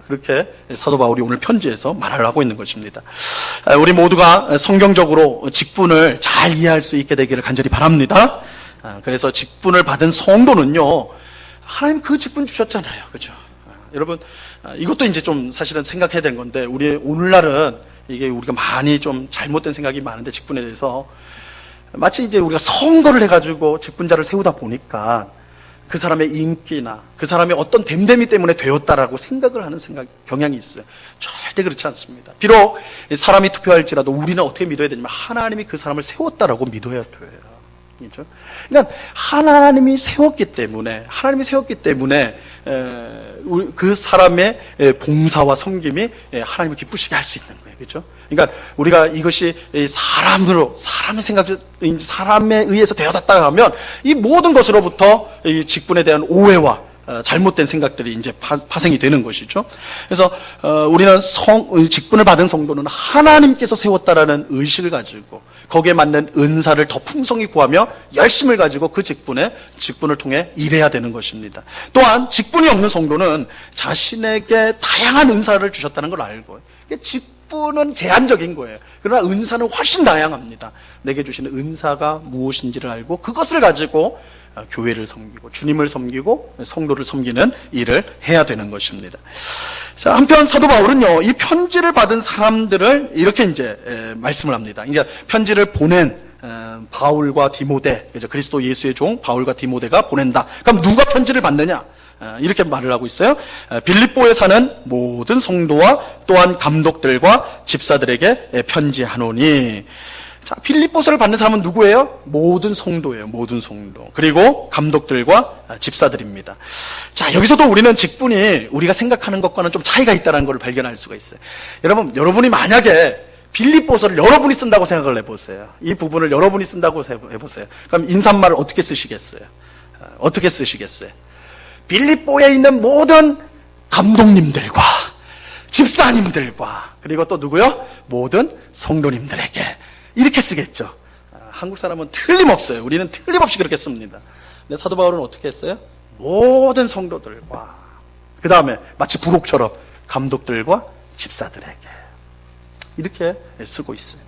그렇게 사도 바울이 오늘 편지에서 말을 하고 있는 것입니다. 우리 모두가 성경적으로 직분을 잘 이해할 수 있게 되기를 간절히 바랍니다. 그래서 직분을 받은 성도는요, 하나님 그 직분 주셨잖아요. 그죠? 여러분, 이것도 이제 좀 사실은 생각해야 되는 건데, 우리 오늘날은 이게 우리가 많이 좀 잘못된 생각이 많은데, 직분에 대해서 마치 이제 우리가 선거를 해가지고 직분자를 세우다 보니까 그 사람의 인기나 그 사람의 어떤 됨됨이 때문에 되었다라고 생각을 하는 경향이 있어요. 절대 그렇지 않습니다. 비록 사람이 투표할지라도 우리는 어떻게 믿어야 되냐면 하나님이 그 사람을 세웠다라고 믿어야 돼요. 그렇죠? 그러니까 하나님이 세웠기 때문에 그 사람의 봉사와 섬김이 하나님을 기쁘시게 할 수 있는 거예요. 그렇죠? 그러니까 우리가 이것이 사람에 의해서 되어졌다 하면 이 모든 것으로부터 이 직분에 대한 오해와 잘못된 생각들이 이제 파생이 되는 것이죠. 그래서 우리는 직분을 받은 성도는 하나님께서 세웠다라는 의식을 가지고 거기에 맞는 은사를 더 풍성히 구하며 열심을 가지고 그 직분을 통해 일해야 되는 것입니다. 또한 직분이 없는 성도는 자신에게 다양한 은사를 주셨다는 걸 알고, 직분은 제한적인 거예요. 그러나 은사는 훨씬 다양합니다. 내게 주시는 은사가 무엇인지를 알고 그것을 가지고 교회를 섬기고 주님을 섬기고 성도를 섬기는 일을 해야 되는 것입니다. 자, 한편 사도 바울은요, 이 편지를 받은 사람들을 이렇게 이제 말씀을 합니다. 이제 편지를 보낸 바울과 디모데, 그리스도 예수의 종 바울과 디모데가 보낸다. 그럼 누가 편지를 받느냐? 이렇게 말을 하고 있어요. 빌립보에 사는 모든 성도와 또한 감독들과 집사들에게 편지하노니. 자, 필립보서를 받는 사람은 누구예요? 모든 성도예요. 모든 성도. 그리고 감독들과 집사들입니다. 자, 여기서도 우리는 직분이 우리가 생각하는 것과는 좀 차이가 있다는 것을 발견할 수가 있어요. 여러분이 만약에 빌립보서를 여러분이 쓴다고 생각을 해보세요. 이 부분을 여러분이 쓴다고 해보세요. 그럼 인사말을 어떻게 쓰시겠어요? 어떻게 쓰시겠어요? 빌립보에 있는 모든 감독님들과 집사님들과 그리고 또 누구요? 모든 성도님들에게 이렇게 쓰겠죠. 한국 사람은 틀림없어요. 우리는 틀림없이 그렇게 씁니다. 근데 사도 바울은 어떻게 했어요? 모든 성도들과 그 다음에 마치 부록처럼 감독들과 집사들에게 이렇게 쓰고 있어요.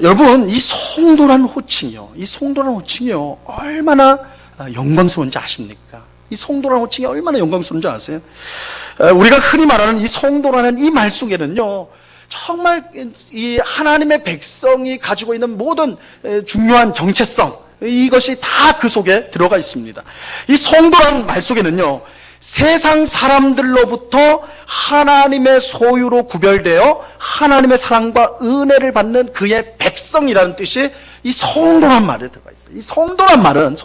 여러분, 이 성도라는 호칭이요 얼마나 영광스러운지 아십니까? 이 성도라는 호칭이 얼마나 영광스러운지 아세요? 우리가 흔히 말하는 이 성도라는 이 말 속에는요, 정말 이 하나님의 백성이 가지고 있는 모든 중요한 정체성, 이것이 다 그 속에 들어가 있습니다. 이 성도라는 말 속에는요, 세상 사람들로부터 하나님의 소유로 구별되어 하나님의 사랑과 은혜를 받는 그의 백성이라는 뜻이 이 성도란 말에 들어가 있어요. 이 성도란 말은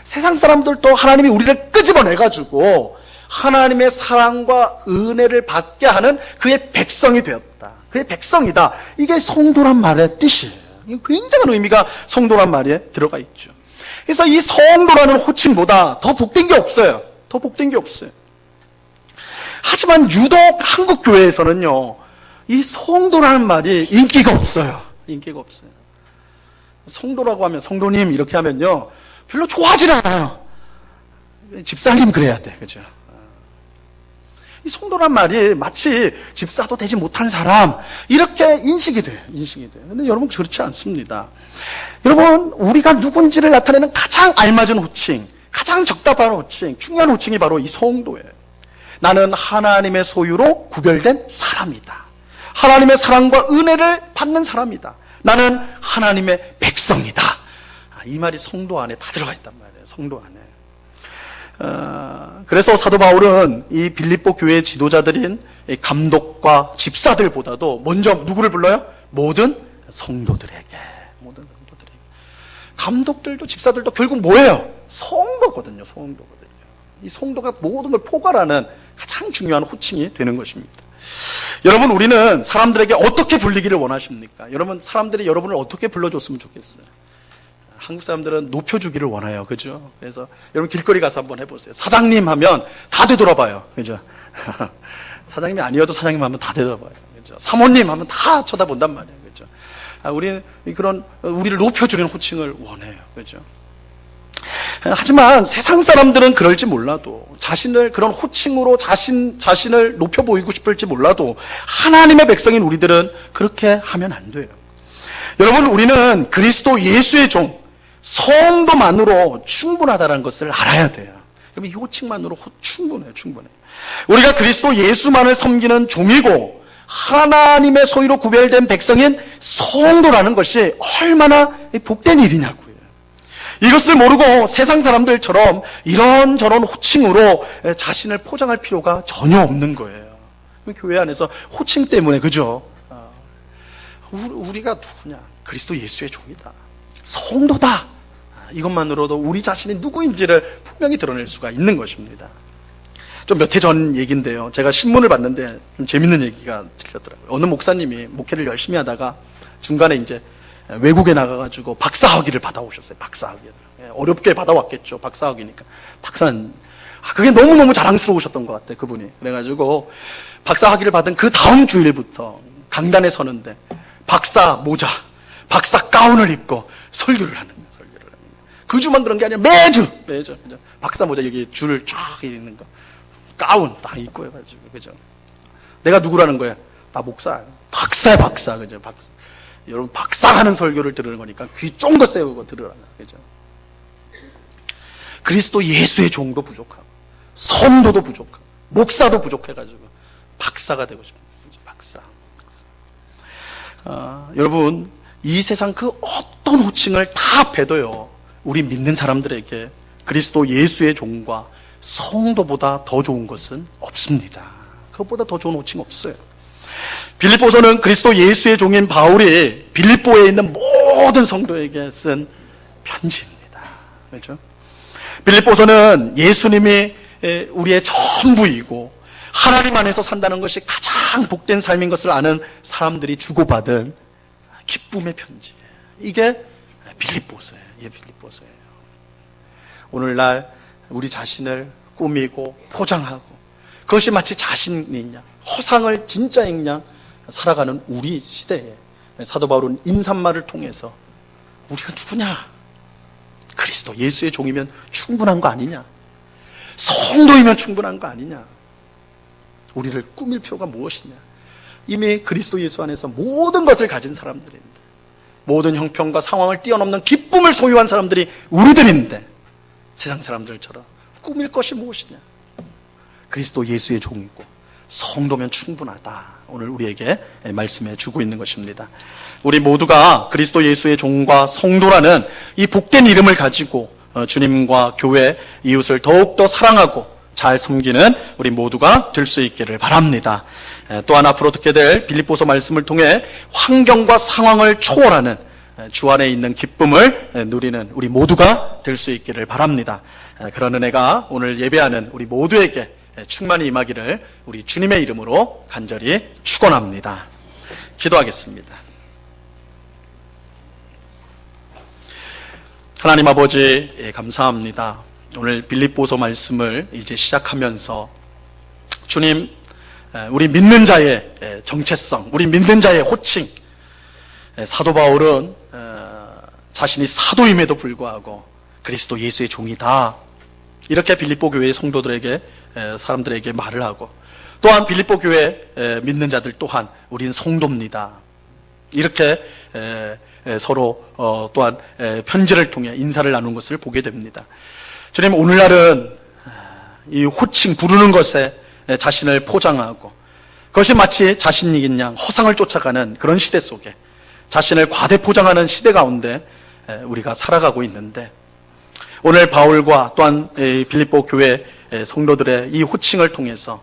세상 사람들도 하나님이 우리를 끄집어내가지고 하나님의 사랑과 은혜를 받게 하는 그의 백성이 되었다. 그의 백성이다. 이게 성도란 말의 뜻이에요. 굉장한 의미가 성도란 말에 들어가 있죠. 그래서 이 성도라는 호칭보다 더 복된 게 없어요. 하지만 유독 한국 교회에서는요, 이 성도라는 말이 인기가 없어요. 성도라고 하면, 성도님 이렇게 하면요, 별로 좋아하지 않아요. 집사님 그래야 돼. 그죠? 이 성도란 말이 마치 집사도 되지 못한 사람, 이렇게 인식이 돼요. 근데 여러분, 그렇지 않습니다. 여러분, 우리가 누군지를 나타내는 가장 알맞은 호칭, 가장 적답한 호칭, 중요한 호칭이 바로 이 성도예요. 나는 하나님의 소유로 구별된 사람이다. 하나님의 사랑과 은혜를 받는 사람이다. 나는 하나님의 백성이다. 이 말이 성도 안에 다 들어가 있단 말이에요. 성도 안에. 그래서 사도 바울은 이 빌립보 교회의 지도자들인 감독과 집사들보다도 먼저 누구를 불러요? 모든 성도들에게. 감독들도 집사들도 결국 뭐예요? 성도거든요. 이 성도가 모든 걸 포괄하는 가장 중요한 호칭이 되는 것입니다. 여러분, 우리는 사람들에게 어떻게 불리기를 원하십니까? 여러분, 사람들이 여러분을 어떻게 불러줬으면 좋겠어요? 한국 사람들은 높여주기를 원해요. 그죠? 그래서 여러분 길거리 가서 한번 해보세요. 사장님 하면 다 되돌아봐요. 그죠? 사장님이 아니어도 사장님 하면 다 되돌아봐요. 그죠? 사모님 하면 다 쳐다본단 말이에요. 그죠? 우리는 우리를 높여주는 호칭을 원해요. 그죠? 하지만 세상 사람들은 그럴지 몰라도, 자신을 그런 호칭으로 자신을 높여 보이고 싶을지 몰라도, 하나님의 백성인 우리들은 그렇게 하면 안 돼요. 여러분, 우리는 그리스도 예수의 종, 성도만으로 충분하다는 것을 알아야 돼요. 그럼 이 호칭만으로 충분해요. 우리가 그리스도 예수만을 섬기는 종이고, 하나님의 소유로 구별된 백성인 성도라는 것이 얼마나 복된 일이냐고요. 이것을 모르고 세상 사람들처럼 이런저런 호칭으로 자신을 포장할 필요가 전혀 없는 거예요. 교회 안에서 호칭 때문에, 그죠? 우리가 누구냐? 그리스도 예수의 종이다. 성도다. 이것만으로도 우리 자신이 누구인지를 분명히 드러낼 수가 있는 것입니다. 좀 몇 해 전 얘기인데요. 제가 신문을 봤는데 좀 재밌는 얘기가 들렸더라고요. 어느 목사님이 목회를 열심히 하다가 중간에 이제 외국에 나가가지고 박사학위를 받아오셨어요. 박사학위를. 어렵게 받아왔겠죠. 박사학위니까. 그게 너무너무 자랑스러우셨던 것 같아요. 그분이. 그래가지고 박사학위를 받은 그 다음 주일부터 강단에 서는데 박사 모자, 박사 가운을 입고 설교를 하는 거예요. 그 주만 그런 게 아니라 매주 박사 모자 여기 줄을 쫙 있는 거, 가운 딱 입고 해가지고, 그죠? 내가 누구라는 거야? 나 목사, 박사, 그죠? 박사. 여러분, 박사하는 설교를 들으는 거니까 귀 쫑긋 세우고 들으라는 거야, 그죠? 그리스도 예수의 종도 부족하고, 성도도 부족하고, 목사도 부족해가지고 박사가 되고 싶어요. 박사. 여러분, 이 세상 그 어떤 호칭을 다 배도요, 우리 믿는 사람들에게 그리스도 예수의 종과 성도보다 더 좋은 것은 없습니다. 그것보다 더 좋은 호칭 없어요. 빌립보서는 그리스도 예수의 종인 바울이 빌립보에 있는 모든 성도에게 쓴 편지입니다. 그렇죠? 빌립보서는 예수님이 우리의 전부이고 하나님 안에서 산다는 것이 가장 복된 삶인 것을 아는 사람들이 주고받은 기쁨의 편지예요. 이게 빌립보서예요. 빌립보서예요. 오늘날 우리 자신을 꾸미고 포장하고 그것이 마치 자신인 양, 허상을 진짜인 양 살아가는 우리 시대에 사도 바울은 인사말을 통해서 우리가 누구냐? 그리스도 예수의 종이면 충분한 거 아니냐? 성도이면 충분한 거 아니냐? 우리를 꾸밀 필요가 무엇이냐? 이미 그리스도 예수 안에서 모든 것을 가진 사람들인데, 모든 형편과 상황을 뛰어넘는 기쁨을 소유한 사람들이 우리들인데, 세상 사람들처럼 꾸밀 것이 무엇이냐? 그리스도 예수의 종이고 성도면 충분하다. 오늘 우리에게 말씀해 주고 있는 것입니다. 우리 모두가 그리스도 예수의 종과 성도라는 이 복된 이름을 가지고 주님과 교회, 이웃을 더욱더 사랑하고 잘 섬기는 우리 모두가 될 수 있기를 바랍니다. 또한 앞으로 듣게 될 빌립보서 말씀을 통해 환경과 상황을 초월하는 주 안에 있는 기쁨을 누리는 우리 모두가 될 수 있기를 바랍니다. 그런 은혜가 오늘 예배하는 우리 모두에게 충만히 임하기를 우리 주님의 이름으로 간절히 축원합니다. 기도하겠습니다. 하나님 아버지, 감사합니다. 오늘 빌립보서 말씀을 이제 시작하면서 주님, 우리 믿는 자의 정체성, 우리 믿는 자의 호칭, 사도 바울은 자신이 사도임에도 불구하고 그리스도 예수의 종이다, 이렇게 빌립보 교회의 성도들에게, 사람들에게 말을 하고, 또한 빌립보 교회 믿는 자들 또한 우린 성도입니다, 이렇게 서로 또한 편지를 통해 인사를 나눈 것을 보게 됩니다. 주님, 오늘날은 이 호칭 부르는 것에 자신을 포장하고 그것이 마치 자신이긴 양 허상을 쫓아가는 그런 시대 속에 자신을 과대 포장하는 시대 가운데 우리가 살아가고 있는데, 오늘 바울과 또한 빌립보 교회 성도들의 이 호칭을 통해서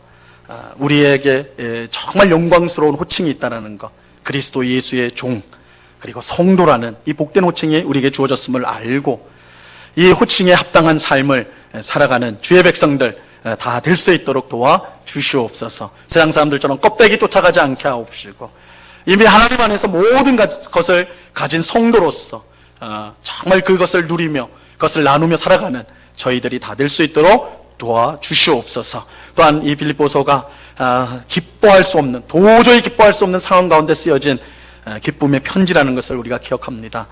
우리에게 정말 영광스러운 호칭이 있다는 것, 그리스도 예수의 종, 그리고 성도라는 이 복된 호칭이 우리에게 주어졌음을 알고 이 호칭에 합당한 삶을 살아가는 주의 백성들 다 될 수 있도록 도와 주시옵소서. 세상 사람들처럼 껍데기 쫓아가지 않게 하옵시고, 이미 하나님 안에서 모든 것을 가진 성도로서 정말 그것을 누리며 그것을 나누며 살아가는 저희들이 다 될 수 있도록 도와 주시옵소서. 또한 이 빌립보서가 기뻐할 수 없는, 도저히 기뻐할 수 없는 상황 가운데 쓰여진 기쁨의 편지라는 것을 우리가 기억합니다.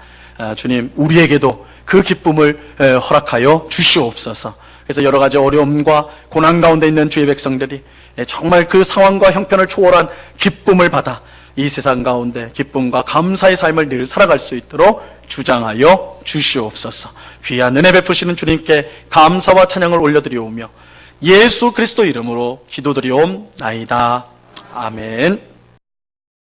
주님, 우리에게도 그 기쁨을 허락하여 주시옵소서. 그래서 여러 가지 어려움과 고난 가운데 있는 주의 백성들이 정말 그 상황과 형편을 초월한 기쁨을 받아 이 세상 가운데 기쁨과 감사의 삶을 늘 살아갈 수 있도록 주장하여 주시옵소서. 귀한 은혜 베푸시는 주님께 감사와 찬양을 올려드리오며 예수 그리스도 이름으로 기도드리옵나이다. 아멘.